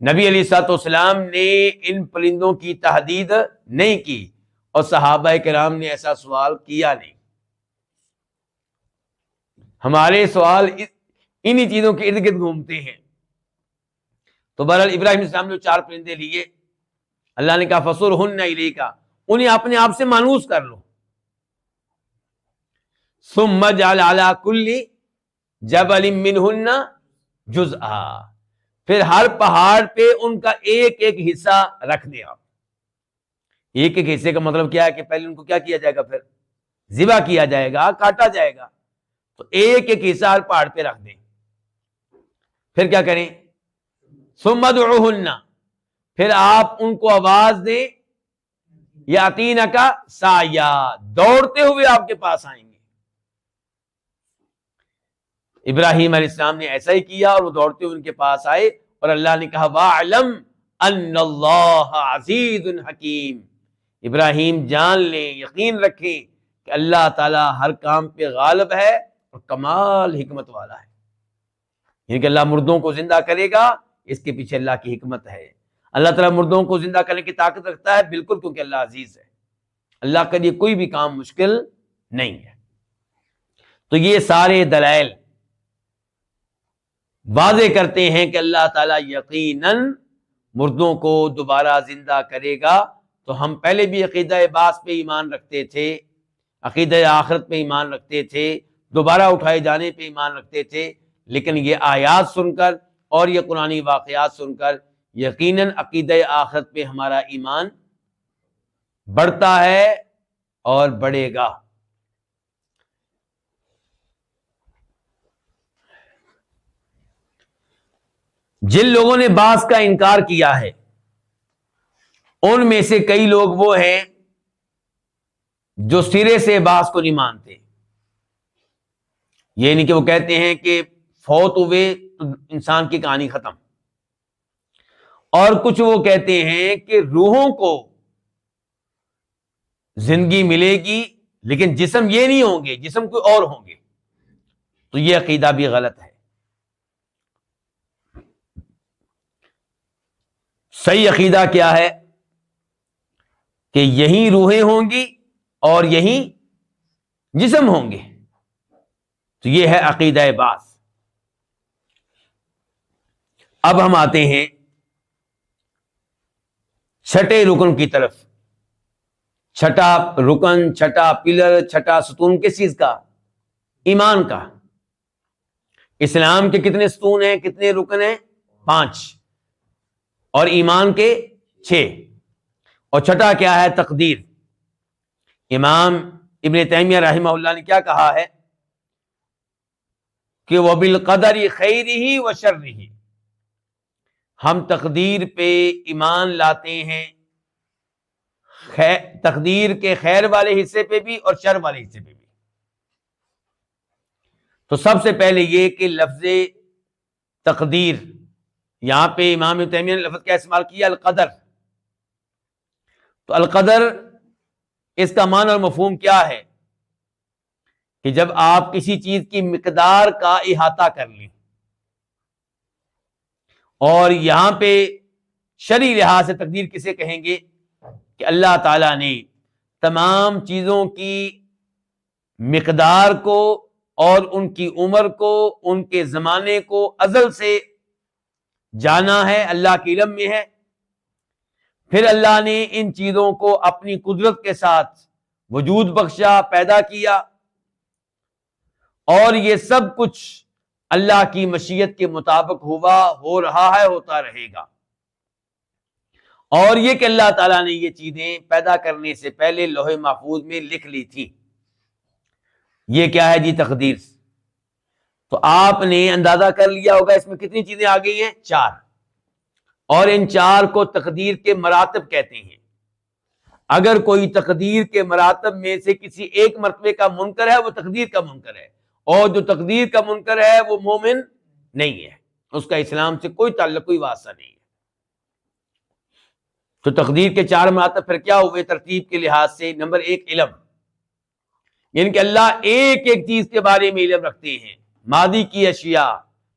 نبی علیہ الصلوۃ والسلام نے ان پرندوں کی تحدید نہیں کی، اور صحابہ کرام نے ایسا سوال کیا نہیں۔ ہمارے سوال انہی چیزوں کے ارد گرد گھومتے ہیں۔ تو بہرحال ابراہیم علیہ السلام نے 4 پرندے لیے، اللہ نے کہا فصرهن الیک، انہیں اپنے آپ سے مانوس کر لو۔ ثم اجعل علی کل جبل منہن جزءا، پھر ہر پہاڑ پہ ان کا ایک ایک حصہ رکھ دیں آپ۔ ایک ایک حصے کا مطلب کیا ہے کہ پہلے ان کو کیا کیا جائے گا؟ پھر ذبح کیا جائے گا، کاٹا جائے گا، تو ایک ایک حصہ ہر پہاڑ پہ رکھ دیں۔ پھر کیا کریں؟ ثم ادعوہن، پھر آپ ان کو آواز دیں، یاتینک سعیا، دوڑتے ہوئے آپ کے پاس آئیں گے۔ ابراہیم علیہ السلام نے ایسا ہی کیا اور وہ دوڑتے ہوئے ان کے پاس آئے، اور اللہ نے کہا وَاعْلَمْ أَنَّ اللَّهَ عَزِيزٌ حَكِيمٌ، ابراہیم جان لیں، یقین رکھیں کہ اللہ تعالیٰ ہر کام پہ غالب ہے اور کمال حکمت والا ہے۔ یعنی کہ اللہ مردوں کو زندہ کرے گا، اس کے پیچھے اللہ کی حکمت ہے۔ اللہ تعالیٰ مردوں کو زندہ کرنے کی طاقت رکھتا ہے، بالکل، کیونکہ اللہ عزیز ہے، اللہ کے لیے کوئی بھی کام مشکل نہیں ہے۔ تو یہ سارے دلائل واضح کرتے ہیں کہ اللہ تعالیٰ یقیناً مردوں کو دوبارہ زندہ کرے گا۔ تو ہم پہلے بھی عقیدہ بعث پہ ایمان رکھتے تھے، عقیدہ آخرت پہ ایمان رکھتے تھے، دوبارہ اٹھائے جانے پہ ایمان رکھتے تھے، لیکن یہ آیات سن کر اور یہ قرآنی واقعات سن کر یقیناً عقیدہ آخرت پہ ہمارا ایمان بڑھتا ہے اور بڑھے گا۔ جن لوگوں نے بعث کا انکار کیا ہے ان میں سے کئی لوگ وہ ہیں جو سرے سے بعث کو نہیں مانتے۔ یہ نہیں کہ وہ کہتے ہیں کہ فوت ہوئے تو انسان کی کہانی ختم، اور کچھ وہ کہتے ہیں کہ روحوں کو زندگی ملے گی لیکن جسم یہ نہیں ہوں گے، جسم کوئی اور ہوں گے، تو یہ عقیدہ بھی غلط ہے۔ صحیح عقیدہ کیا ہے کہ یہی روحیں ہوں گی اور یہی جسم ہوں گے، تو یہ ہے عقیدہ بعث۔ اب ہم آتے ہیں چھٹے رکن کی طرف۔ چھٹا رکن، چھٹا پلر، چھٹا ستون کس چیز کا؟ ایمان کا۔ اسلام کے کتنے ستون ہیں، کتنے رکن ہیں؟ 5، اور ایمان کے 6۔ اور چھٹا کیا ہے؟ تقدیر۔ امام ابن تیمیہ رحمہ اللہ نے کیا کہا ہے کہ وَبِالْقَدَرِ خَيْرِهِ وَشَرِّهِ، ہم تقدیر پہ ایمان لاتے ہیں، تقدیر کے خیر والے حصے پہ بھی اور شر والے حصے پہ بھی۔ تو سب سے پہلے یہ کہ لفظ تقدیر، یہاں پہ امام ابن تیمیہ نے لفظ کیا استعمال کیا؟ القدر۔ تو القدر اس کا معنی اور مفہوم کیا ہے کہ جب آپ کسی چیز کی مقدار کا احاطہ کر لیں، اور یہاں پہ شرعی لحاظ سے تقدیر کسے کہیں گے کہ اللہ تعالیٰ نے تمام چیزوں کی مقدار کو اور ان کی عمر کو، ان کے زمانے کو ازل سے جانا ہے، اللہ کے علم میں ہے۔ پھر اللہ نے ان چیزوں کو اپنی قدرت کے ساتھ وجود بخشا، پیدا کیا، اور یہ سب کچھ اللہ کی مشیت کے مطابق ہوا، ہو رہا ہے، ہوتا رہے گا۔ اور یہ کہ اللہ تعالیٰ نے یہ چیزیں پیدا کرنے سے پہلے لوح محفوظ میں لکھ لی تھی، یہ کیا ہے جی؟ تقدیر۔ تو آپ نے اندازہ کر لیا ہوگا اس میں کتنی چیزیں آ گئی ہیں؟ 4، اور ان 4 کو تقدیر کے مراتب کہتے ہیں۔ اگر کوئی تقدیر کے مراتب میں سے کسی ایک مرتبے کا منکر ہے وہ تقدیر کا منکر ہے، اور جو تقدیر کا منکر ہے وہ مومن نہیں ہے، اس کا اسلام سے کوئی تعلق، کوئی واسطہ نہیں ہے۔ تو تقدیر کے 4 مراتب پھر کیا ہوئے ترتیب کے لحاظ سے؟ نمبر 1 علم، یعنی کہ اللہ ایک ایک چیز کے بارے میں علم رکھتے ہیں، ماضی کی اشیاء،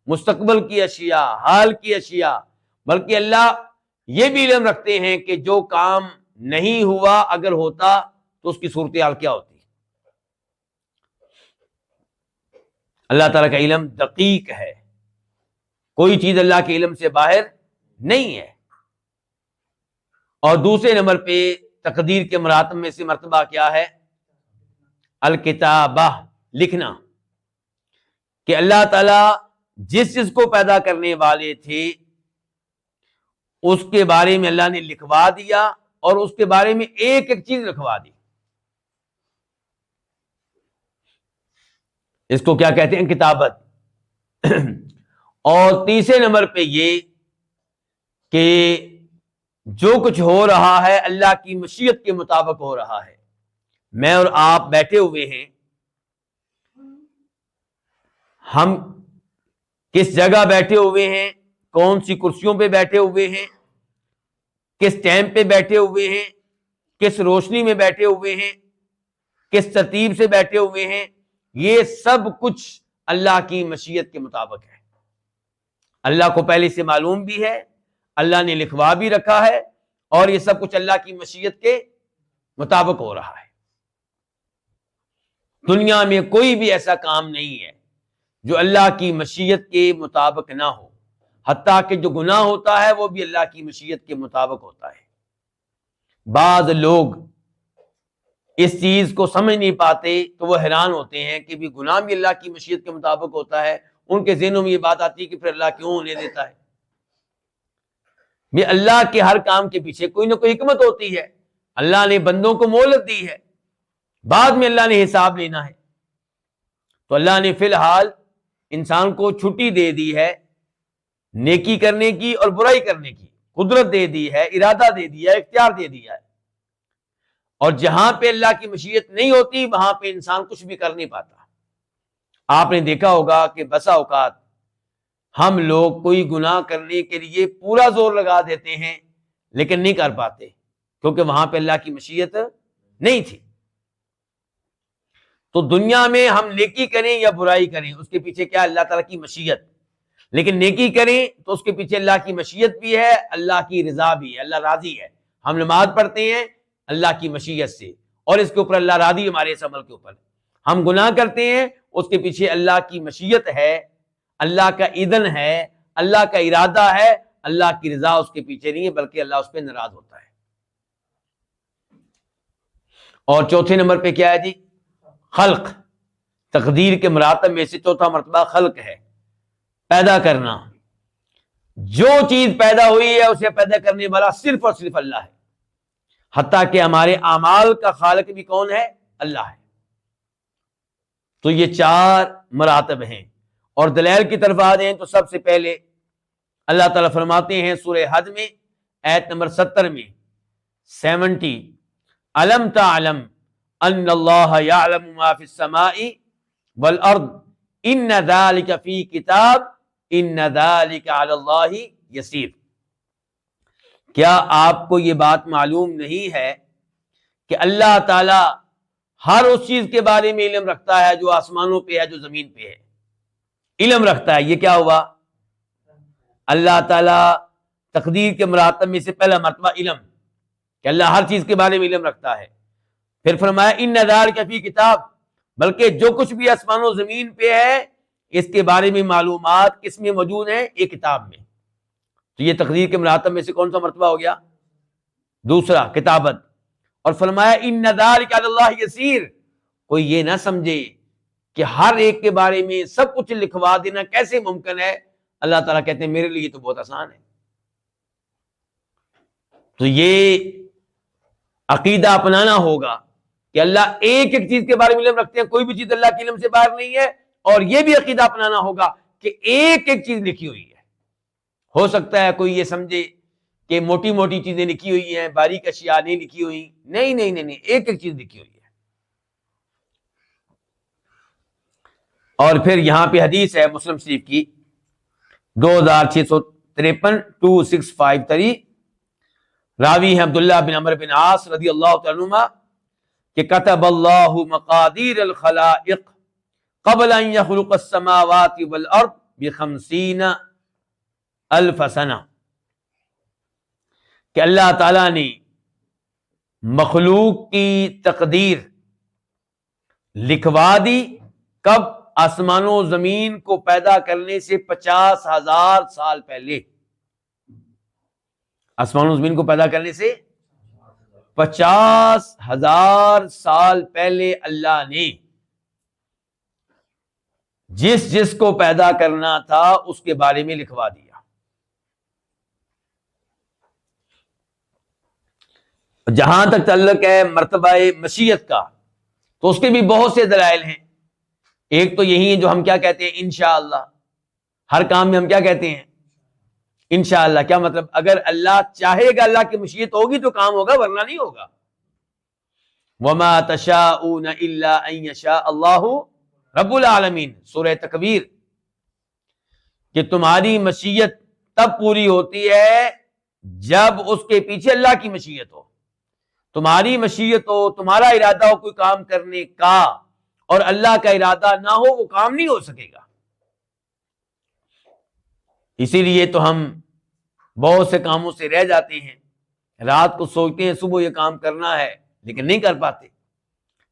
مستقبل کی اشیاء، حال کی اشیاء، بلکہ اللہ یہ بھی علم رکھتے ہیں کہ جو کام نہیں ہوا اگر ہوتا تو اس کی صورتحال کیا ہوتی۔ اللہ تعالیٰ کا علم دقیق ہے، کوئی چیز اللہ کے علم سے باہر نہیں ہے۔ اور دوسرے نمبر پہ تقدیر کے مراتب میں سے مرتبہ کیا ہے؟ الکتابہ، لکھنا، کہ اللہ تعالیٰ جس چیز کو پیدا کرنے والے تھے اس کے بارے میں اللہ نے لکھوا دیا، اور اس کے بارے میں ایک ایک چیز لکھوا دی۔ اس کو کیا کہتے ہیں؟ کتابت۔ اور تیسرے نمبر پہ یہ کہ جو کچھ ہو رہا ہے اللہ کی مشیت کے مطابق ہو رہا ہے۔ میں اور آپ بیٹھے ہوئے ہیں، ہم کس جگہ بیٹھے ہوئے ہیں، کون سی کرسیوں پہ بیٹھے ہوئے ہیں، کس ٹائم پہ بیٹھے ہوئے ہیں، کس روشنی میں بیٹھے ہوئے ہیں، کس ترتیب سے بیٹھے ہوئے ہیں، یہ سب کچھ اللہ کی مشیت کے مطابق ہے۔ اللہ کو پہلے سے معلوم بھی ہے، اللہ نے لکھوا بھی رکھا ہے، اور یہ سب کچھ اللہ کی مشیت کے مطابق ہو رہا ہے۔ دنیا میں کوئی بھی ایسا کام نہیں ہے جو اللہ کی مشیت کے مطابق نہ ہو، حتیٰ کہ جو گناہ ہوتا ہے وہ بھی اللہ کی مشیت کے مطابق ہوتا ہے۔ بعض لوگ اس چیز کو سمجھ نہیں پاتے تو وہ حیران ہوتے ہیں کہ بھی گناہ بھی اللہ کی مشیت کے مطابق ہوتا ہے. ان کے ذہنوں میں یہ بات آتی ہے کہ پھر اللہ کیوں ہونے دیتا ہے. بھی اللہ کے ہر کام کے پیچھے کوئی نہ کوئی حکمت ہوتی ہے. اللہ نے بندوں کو مہلت دی ہے, بعد میں اللہ نے حساب لینا ہے. تو اللہ نے فی الحال انسان کو چھٹی دے دی ہے نیکی کرنے کی اور برائی کرنے کی, قدرت دے دی ہے, ارادہ دے دیا ہے, اختیار دے دیا ہے. اور جہاں پہ اللہ کی مشیت نہیں ہوتی وہاں پہ انسان کچھ بھی کر نہیں پاتا. آپ نے دیکھا ہوگا کہ بسا اوقات ہم لوگ کوئی گناہ کرنے کے لیے پورا زور لگا دیتے ہیں لیکن نہیں کر پاتے کیونکہ وہاں پہ اللہ کی مشیت نہیں تھی. تو دنیا میں ہم نیکی کریں یا برائی کریں اس کے پیچھے کیا اللہ تعالیٰ کی مشیت, لیکن نیکی کریں تو اس کے پیچھے اللہ کی مشیت بھی ہے, اللہ کی رضا بھی ہے, اللہ راضی ہے. ہم نماز پڑھتے ہیں اللہ کی مشیت سے اور اس کے اوپر اللہ راضی ہمارے اس عمل کے اوپر. ہم گناہ کرتے ہیں اس کے پیچھے اللہ کی مشیت ہے, اللہ کا اذن ہے, اللہ کا ارادہ ہے, اللہ کی رضا اس کے پیچھے نہیں ہے بلکہ اللہ اس پہ ناراض ہوتا ہے. اور چوتھے نمبر پہ کیا ہے جی؟ خلق. تقدیر کے مراتب میں سے چوتھا مرتبہ خلق ہے, پیدا کرنا. جو چیز پیدا ہوئی ہے اسے پیدا کرنے والا صرف اور صرف اللہ ہے, حتیٰ کہ ہمارے اعمال کا خالق بھی کون ہے؟ اللہ ہے. تو یہ چار مراتب ہیں. اور دلائل کی طرف آ جائیں تو سب سے پہلے اللہ تعالیٰ فرماتے ہیں سورہ حج میں آیت نمبر 70 میں 70, الم تعلم ان اللہ یعلم ما فی السماء والارض ان ذلک فی کتاب ان ذلک علی اللہ یسیر. کیا آپ کو یہ بات معلوم نہیں ہے کہ اللہ تعالی ہر اس چیز کے بارے میں علم رکھتا ہے جو آسمانوں پہ ہے, جو زمین پہ ہے, علم رکھتا ہے. یہ کیا ہوا؟ اللہ تعالیٰ تقدیر کے مراتب میں سے پہلا مرتبہ علم, کہ اللہ ہر چیز کے بارے میں علم رکھتا ہے. پھر فرمایا ان ذالک فی کتاب, بلکہ جو کچھ بھی آسمان و زمین پہ ہے اس کے بارے میں معلومات کس میں موجود ہیں؟ ایک کتاب میں. تو یہ تقدیر کے مراتب میں سے کون سا مرتبہ ہو گیا؟ دوسرا, کتابت. اور فرمایا ان ذالک علی اللہ یسیر. کوئی یہ نہ سمجھے کہ ہر ایک کے بارے میں سب کچھ لکھوا دینا کیسے ممکن ہے. اللہ تعالیٰ کہتے ہیں میرے لیے تو بہت آسان ہے. تو یہ عقیدہ اپنانا ہوگا کہ اللہ ایک ایک چیز کے بارے میں علم رکھتے ہیں, کوئی بھی چیز اللہ کے علم سے باہر نہیں ہے. اور یہ بھی عقیدہ اپنانا ہوگا کہ ایک ایک چیز لکھی ہوئی ہے. ہو سکتا ہے کوئی یہ سمجھے کہ موٹی موٹی چیزیں لکھی ہوئی ہیں, باریک اشیاء نہیں لکھی ہوئی. نہیں نہیں نہیں, ایک ایک چیز لکھی ہوئی ہے. اور پھر یہاں پہ حدیث ہے مسلم شریف کی 2653 2653, راوی ہیں عبداللہ بن عمرو بن عاص رضی اللہ تعالی عنہ کہ کتب اللہ مقادیر الخلائق قبل ان يخلق السماوات والارض ب50,000 سنہ, کہ اللہ تعالیٰ نے مخلوق کی تقدیر لکھوا دی. کب؟ آسمان و زمین کو پیدا کرنے سے 50,000 سال پہلے. آسمان و زمین کو پیدا کرنے سے 50,000 سال پہلے اللہ نے جس جس کو پیدا کرنا تھا اس کے بارے میں لکھوا دیا. جہاں تک تعلق ہے مرتبہ مشیت کا تو اس کے بھی بہت سے دلائل ہیں. ایک تو یہی ہے جو ہم کیا کہتے ہیں انشاءاللہ. ہر کام میں ہم کیا کہتے ہیں؟ انشاءاللہ. کیا مطلب؟ اگر اللہ چاہے گا, اللہ کی مشیت ہوگی تو کام ہوگا, ورنہ نہیں ہوگا. وما تشاءون الا ان یشاء اللہ رب العالمین, سورہ تکویر, کہ تمہاری مشیت تب پوری ہوتی ہے جب اس کے پیچھے اللہ کی مشیت ہو. تمہاری مشیت ہو, تمہارا ارادہ ہو کوئی کام کرنے کا, اور اللہ کا ارادہ نہ ہو, وہ کام نہیں ہو سکے گا. اسی لیے تو ہم بہت سے کاموں سے رہ جاتے ہیں. رات کو سوچتے ہیں صبح یہ کام کرنا ہے لیکن نہیں کر پاتے.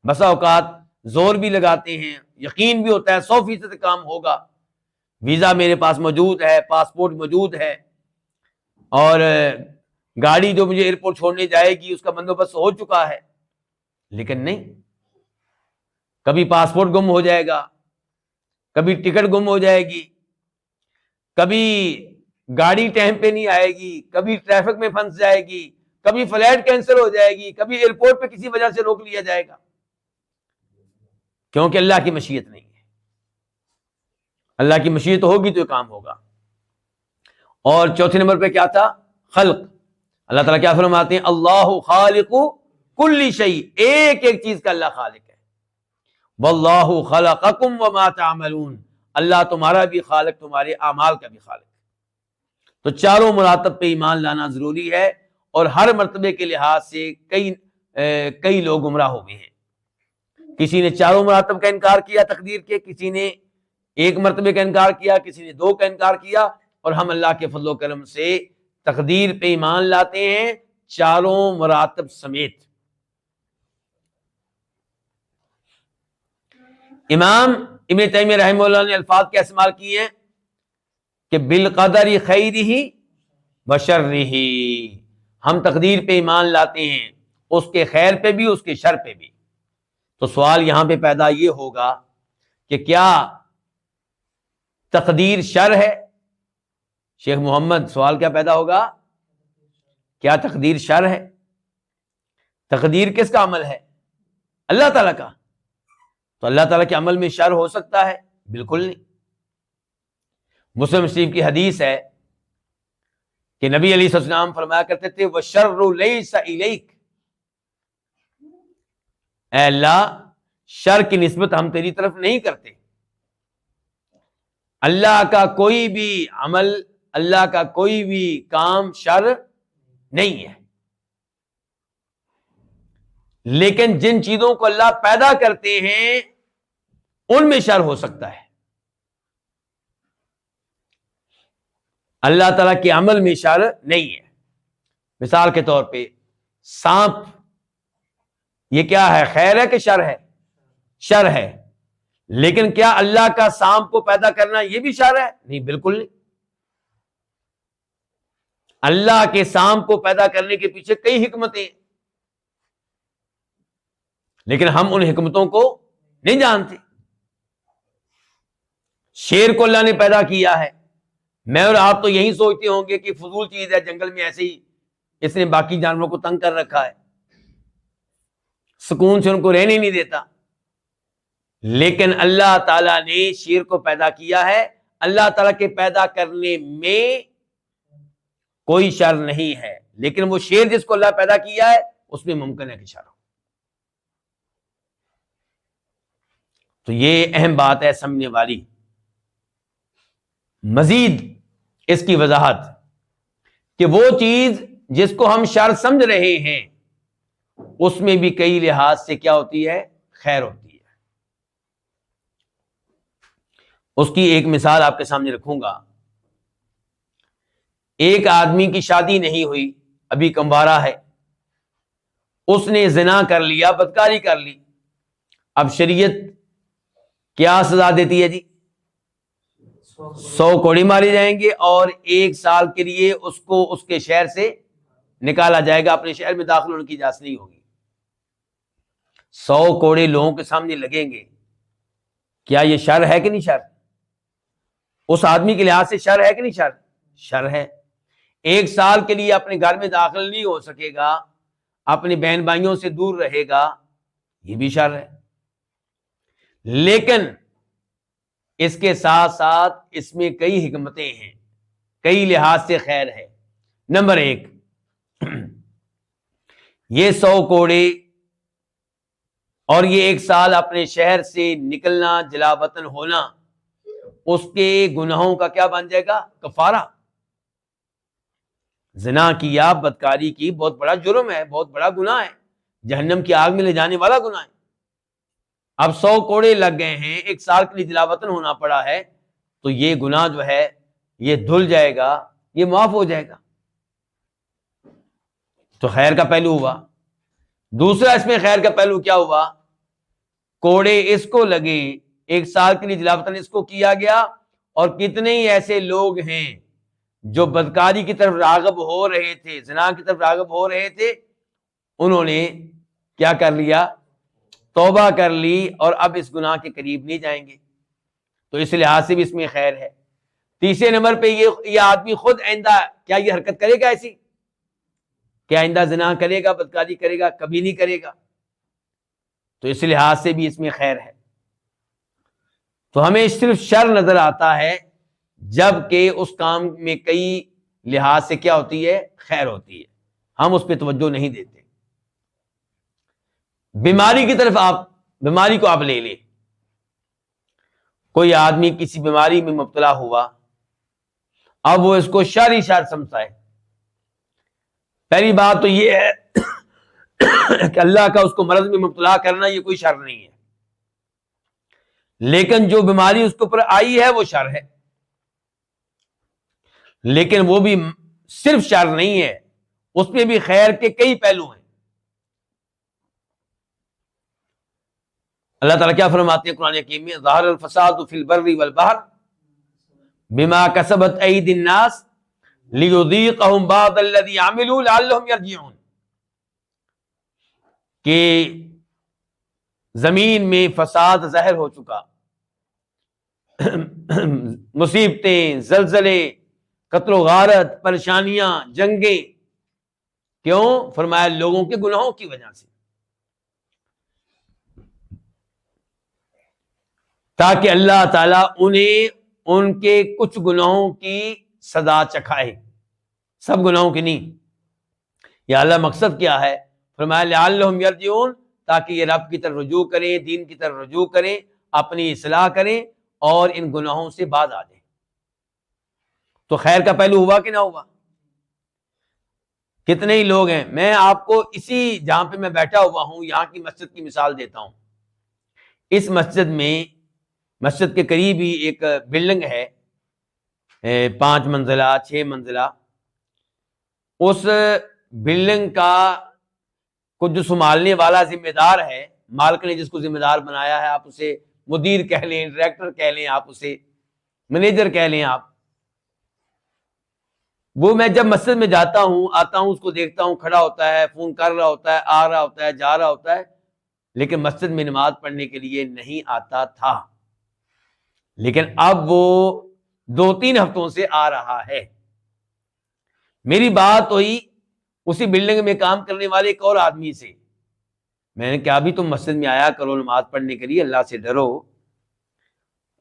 بسا اوقات زور بھی لگاتے ہیں, یقین بھی ہوتا ہے 100% کام ہوگا, ویزا میرے پاس موجود ہے, پاسپورٹ موجود ہے, اور گاڑی جو مجھے ایئرپورٹ چھوڑنے جائے گی اس کا بندوبست ہو چکا ہے، لیکن نہیں، کبھی پاسپورٹ گم ہو جائے گا، کبھی ٹکٹ گم ہو جائے گی، کبھی گاڑی ٹائم پہ نہیں آئے گی، کبھی ٹریفک میں پھنس جائے گی، کبھی فلائٹ کینسل ہو جائے گی، کبھی ایئرپورٹ پہ کسی وجہ سے روک لیا جائے گا، کیونکہ اللہ کی مشیت نہیں ہے۔ اللہ کی مشیت ہوگی تو یہ کام ہوگا۔ اور چوتھے نمبر پہ کیا تھا؟ خلق۔ اللہ تعالیٰ کیا فرماتے ہیں؟ اللہ خالق کل شیء، ایک ایک چیز کا اللہ خالق ہے۔ واللہ خلقکم وما تعملون، اللہ تمہارا بھی خالق، تمہارے اعمال کا بھی خالق۔ تو چاروں مراتب پہ ایمان لانا ضروری ہے، اور ہر مرتبے کے لحاظ سے کئی لوگ گمراہ ہو گئے ہیں۔ کسی نے چاروں مراتب کا انکار کیا تقدیر کے، کسی نے ایک مرتبے کا انکار کیا، کسی نے دو کا انکار کیا، اور ہم اللہ کے فضل و کرم سے تقدیر پہ ایمان لاتے ہیں چاروں مراتب سمیت۔ امام ابن تیمیہ رحمہ اللہ نے الفاظ کیا استعمال کیے ہیں کہ بالقدر خیرہ وشرہ، ہم تقدیر پہ ایمان لاتے ہیں، اس کے خیر پہ بھی، اس کے شر پہ بھی۔ تو سوال یہاں پہ پیدا یہ ہوگا کہ کیا تقدیر شر ہے؟ شیخ محمد، سوال کیا پیدا ہوگا؟ کیا تقدیر شر ہے؟ تقدیر کس کا عمل ہے؟ اللہ تعالیٰ کا۔ تو اللہ تعالیٰ کے عمل میں شر ہو سکتا ہے؟ بالکل نہیں۔ مسلم شریف کی حدیث ہے کہ نبی علیہ السلام فرمایا کرتے تھے وَالشَّرُّ لَيْسَ إِلَيْكَ، اے اللہ شر کی نسبت ہم تیری طرف نہیں کرتے۔ اللہ کا کوئی بھی عمل، اللہ کا کوئی بھی کام شر نہیں ہے، لیکن جن چیزوں کو اللہ پیدا کرتے ہیں ان میں شر ہو سکتا ہے۔ اللہ تعالیٰ کے عمل میں شر نہیں ہے۔ مثال کے طور پہ سانپ، یہ کیا ہے؟ خیر ہے کہ شر ہے؟ شر ہے۔ لیکن کیا اللہ کا سانپ کو پیدا کرنا یہ بھی شر ہے؟ نہیں، بالکل نہیں۔ اللہ کے سانپ کو پیدا کرنے کے پیچھے کئی حکمتیں، لیکن ہم ان حکمتوں کو نہیں جانتے۔ شیر کو اللہ نے پیدا کیا ہے، میں اور آپ تو یہی سوچتے ہوں گے کہ فضول چیز ہے، جنگل میں ایسے ہی اس نے باقی جانوروں کو تنگ کر رکھا ہے، سکون سے ان کو رہنے نہیں دیتا۔ لیکن اللہ تعالیٰ نے شیر کو پیدا کیا ہے، اللہ تعالیٰ کے پیدا کرنے میں کوئی شر نہیں ہے، لیکن وہ شیر جس کو اللہ پیدا کیا ہے اس میں ممکن ہے کہ شر ہو۔ تو یہ اہم بات ہے سمجھنے والی۔ مزید اس کی وضاحت کہ وہ چیز جس کو ہم شر سمجھ رہے ہیں اس میں بھی کئی لحاظ سے کیا ہوتی ہے؟ خیر ہوتی ہے۔ اس کی ایک مثال آپ کے سامنے رکھوں گا۔ ایک آدمی کی شادی نہیں ہوئی، ابھی کنوارا ہے، اس نے زنا کر لیا، بدکاری کر لی۔ اب شریعت کیا سزا دیتی ہے جی؟ 100 کوڑے مارے جائیں گے، اور 1 سال کے لیے اس کو اس کے شہر سے نکالا جائے گا، اپنے شہر میں داخل ہونے کی اجازت نہیں ہوگی۔ 100 کوڑے لوگوں کے سامنے لگیں گے، کیا یہ شر ہے کہ نہیں شر؟ اس آدمی کے لحاظ سے شر ہے کہ نہیں شر؟ شر ہے۔ 1 سال کے لیے اپنے گھر میں داخل نہیں ہو سکے گا، اپنے بہن بھائیوں سے دور رہے گا، یہ بھی شر ہے۔ لیکن اس کے ساتھ ساتھ اس میں کئی حکمتیں ہیں، کئی لحاظ سے خیر ہے۔ نمبر 1، یہ 100 کوڑے اور یہ 1 سال اپنے شہر سے نکلنا، جلا وطن ہونا، اس کے گناہوں کا کیا بن جائے گا؟ کفارہ۔ زنا کیا، بدکاری کی، بہت بڑا جرم ہے، بہت بڑا گناہ ہے، جہنم کی آگ میں لے جانے والا گناہ ہے۔ اب 100 کوڑے لگ گئے ہیں، 1 سال کے لیے جلا وطن ہونا پڑا ہے، تو یہ گناہ جو ہے یہ دھل جائے گا، یہ معاف ہو جائے گا۔ تو خیر کا پہلو ہوا۔ دوسرا اس میں خیر کا پہلو کیا ہوا؟ کوڑے اس کو لگے، 1 سال کے لیے جلا وطن اس کو کیا گیا، اور کتنے ہی ایسے لوگ ہیں جو بدکاری کی طرف راغب ہو رہے تھے، زنا کی طرف راغب ہو رہے تھے، انہوں نے کیا کر لیا؟ توبہ کر لی، اور اب اس گناہ کے قریب نہیں جائیں گے. تو اس لحاظ سے بھی اس میں خیر ہے. تیسرے نمبر پہ یہ آدمی خود آئندہ کیا یہ حرکت کرے گا ایسی کہ آئندہ زنا کرے گا، بدکاری کرے گا؟ کبھی نہیں کرے گا. تو اس لحاظ سے بھی اس میں خیر ہے. تو ہمیں صرف شر نظر آتا ہے جب کہ اس کام میں کئی لحاظ سے کیا ہوتی ہے؟ خیر ہوتی ہے. ہم اس پہ توجہ نہیں دیتے. بیماری کی طرف بیماری کو آپ لے لیں. کوئی آدمی کسی بیماری میں مبتلا ہوا، اب وہ اس کو شر ہی شر سمجھتا ہے. پہلی بات تو یہ ہے کہ اللہ کا اس کو مرض میں مبتلا کرنا یہ کوئی شر نہیں ہے، لیکن جو بیماری اس کے اوپر آئی ہے وہ شر ہے. لیکن وہ بھی صرف شر نہیں ہے، اس میں بھی خیر کے کئی پہلو ہیں. اللہ تعالیٰ کیا فرماتے ہیں قرآن حکیم میں؟ ظہر الفساد فی البر والبحر بما کسبت ایدی الناس لیذیقہم بعض الذی عملوا لعلہم یرجعون. کہ زمین میں فساد ظاہر ہو چکا، مصیبتیں، زلزلے، قتل و غارت، پریشانیاں، جنگیں. کیوں؟ فرمایا لوگوں کے گناہوں کی وجہ سے، تاکہ اللہ تعالیٰ انہیں ان کے کچھ گناہوں کی سزا چکھائے، سب گناہوں کی نہیں. یا اللہ مقصد کیا ہے؟ فرمایا لعلہم یرجعون، تاکہ یہ رب کی طرف رجوع کریں، دین کی طرف رجوع کریں، اپنی اصلاح کریں اور ان گناہوں سے باز آ جائیں. تو خیر کا پہلو ہوا کہ نہ ہوا؟ کتنے ہی لوگ ہیں. میں آپ کو اسی جہاں پہ میں بیٹھا ہوا ہوں یہاں کی مسجد کی مثال دیتا ہوں. اس مسجد کے قریب ہی ایک بلڈنگ ہے، 5 منزلہ 6 منزلہ. اس بلڈنگ کا کچھ جو سنبھالنے والا ذمہ دار ہے، مالک نے جس کو ذمہ دار بنایا ہے، آپ اسے مدیر کہہ لیں، ڈائریکٹر کہہ لیں، آپ اسے مینیجر کہہ لیں آپ. وہ میں جب مسجد میں جاتا ہوں، آتا ہوں، اس کو دیکھتا ہوں، کھڑا ہوتا ہے، فون کر رہا ہوتا ہے، آ رہا ہوتا ہے، جا رہا ہوتا ہے، لیکن مسجد میں نماز پڑھنے کے لیے نہیں آتا تھا. لیکن اب وہ 2-3 ہفتوں سے آ رہا ہے. میری بات ہوئی اسی بلڈنگ میں کام کرنے والے ایک اور آدمی سے. میں نے کہا بھی تم مسجد میں آیا کرو نماز پڑھنے کے لیے، اللہ سے ڈرو.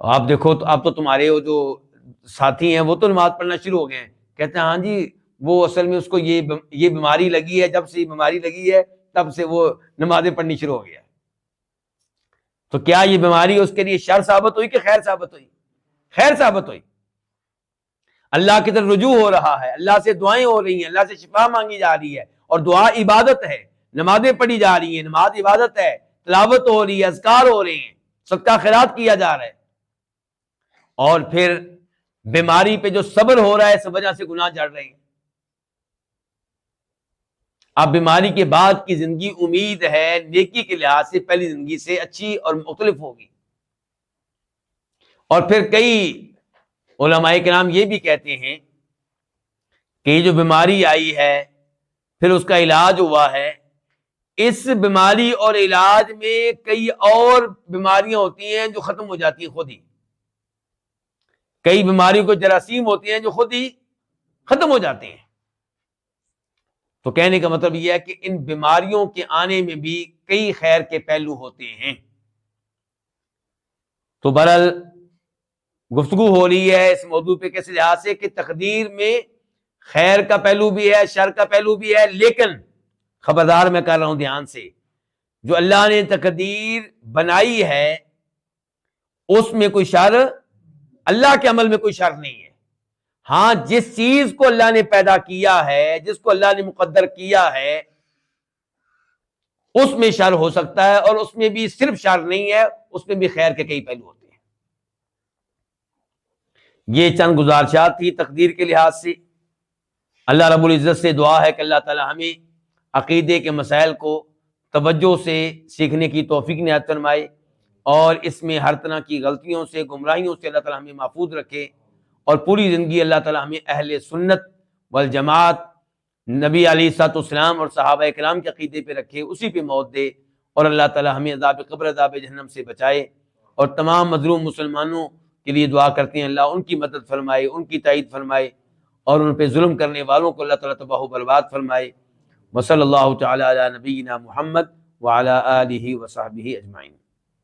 آپ دیکھو تو اب تو تمہارے وہ جو ساتھی ہیں وہ تو نماز پڑھنا شروع ہو گئے ہیں. کہتے ہیں ہاں جی، وہ اصل میں اس کو یہ بیماری لگی ہے، جب سے یہ بیماری لگی ہے تب سے وہ نمازیں پڑھنی شروع ہو گیا. تو کیا یہ بیماری اس کے لیے شر ثابت ہوئی کہ خیر ثابت ہوئی؟ خیر ثابت ہوئی. اللہ کی طرف رجوع ہو رہا ہے، اللہ سے دعائیں ہو رہی ہیں، اللہ سے شفا مانگی جا رہی ہے، اور دعا عبادت ہے. نمازیں پڑھی جا رہی ہیں، نماز عبادت ہے، تلاوت ہو رہی ہے، اذکار ہو رہے ہیں، صدقہ خیرات کیا جا رہا ہے. اور پھر بیماری پہ جو صبر ہو رہا ہے، اس وجہ سے گناہ جڑ رہے ہیں. اب بیماری کے بعد کی زندگی امید ہے نیکی کے لحاظ سے پہلی زندگی سے اچھی اور مختلف ہوگی. اور پھر کئی علماء کرام یہ بھی کہتے ہیں کہ یہ جو بیماری آئی ہے پھر اس کا علاج ہوا ہے. اس بیماری اور علاج میں کئی اور بیماریاں ہوتی ہیں جو ختم ہو جاتی ہیں خود ہی. کئی بیماریوں کو جراثیم ہوتی ہیں جو خود ہی ختم ہو جاتے ہیں. تو کہنے کا مطلب یہ ہے کہ ان بیماریوں کے آنے میں بھی کئی خیر کے پہلو ہوتے ہیں. تو بہرحال گفتگو ہو رہی ہے اس موضوع پہ کس لحاظ سے کہ تقدیر میں خیر کا پہلو بھی ہے، شر کا پہلو بھی ہے. لیکن خبردار میں کر رہا ہوں دھیان سے، جو اللہ نے تقدیر بنائی ہے اس میں کوئی شر، اللہ کے عمل میں کوئی شر نہیں ہے. ہاں، جس چیز کو اللہ نے پیدا کیا ہے، جس کو اللہ نے مقدر کیا ہے، اس میں شر ہو سکتا ہے، اور اس میں بھی صرف شر نہیں ہے، اس میں بھی خیر کے کئی پہلو ہوتے ہیں. یہ چند گزارشات تھی تقدیر کے لحاظ سے. اللہ رب العزت سے دعا ہے کہ اللہ تعالی ہمیں عقیدے کے مسائل کو توجہ سے سیکھنے کی توفیق عنایت فرمائے، اور اس میں ہر طرح کی غلطیوں سے، گمراہیوں سے اللہ تعالی ہمیں محفوظ رکھے، اور پوری زندگی اللہ تعالیٰ ہمیں اہل سنت والجماعت، نبی علیہ الصلوۃ والسلام اور صحابہ کرام کے عقیدے پہ رکھے، اسی پہ موت دے، اور اللہ تعالیٰ ہمیں عذاب قبر، عذاب جہنم سے بچائے، اور تمام مظلوم مسلمانوں کے لیے دعا کرتے ہیں اللہ ان کی مدد فرمائے، ان کی تائید فرمائے، اور ان پہ ظلم کرنے والوں کو اللہ تعالیٰ تباہ و برباد فرمائے۔ وصلی اللہ تعالیٰ علی نبینا محمد وعلی آلہ وصحبہ اجمعین۔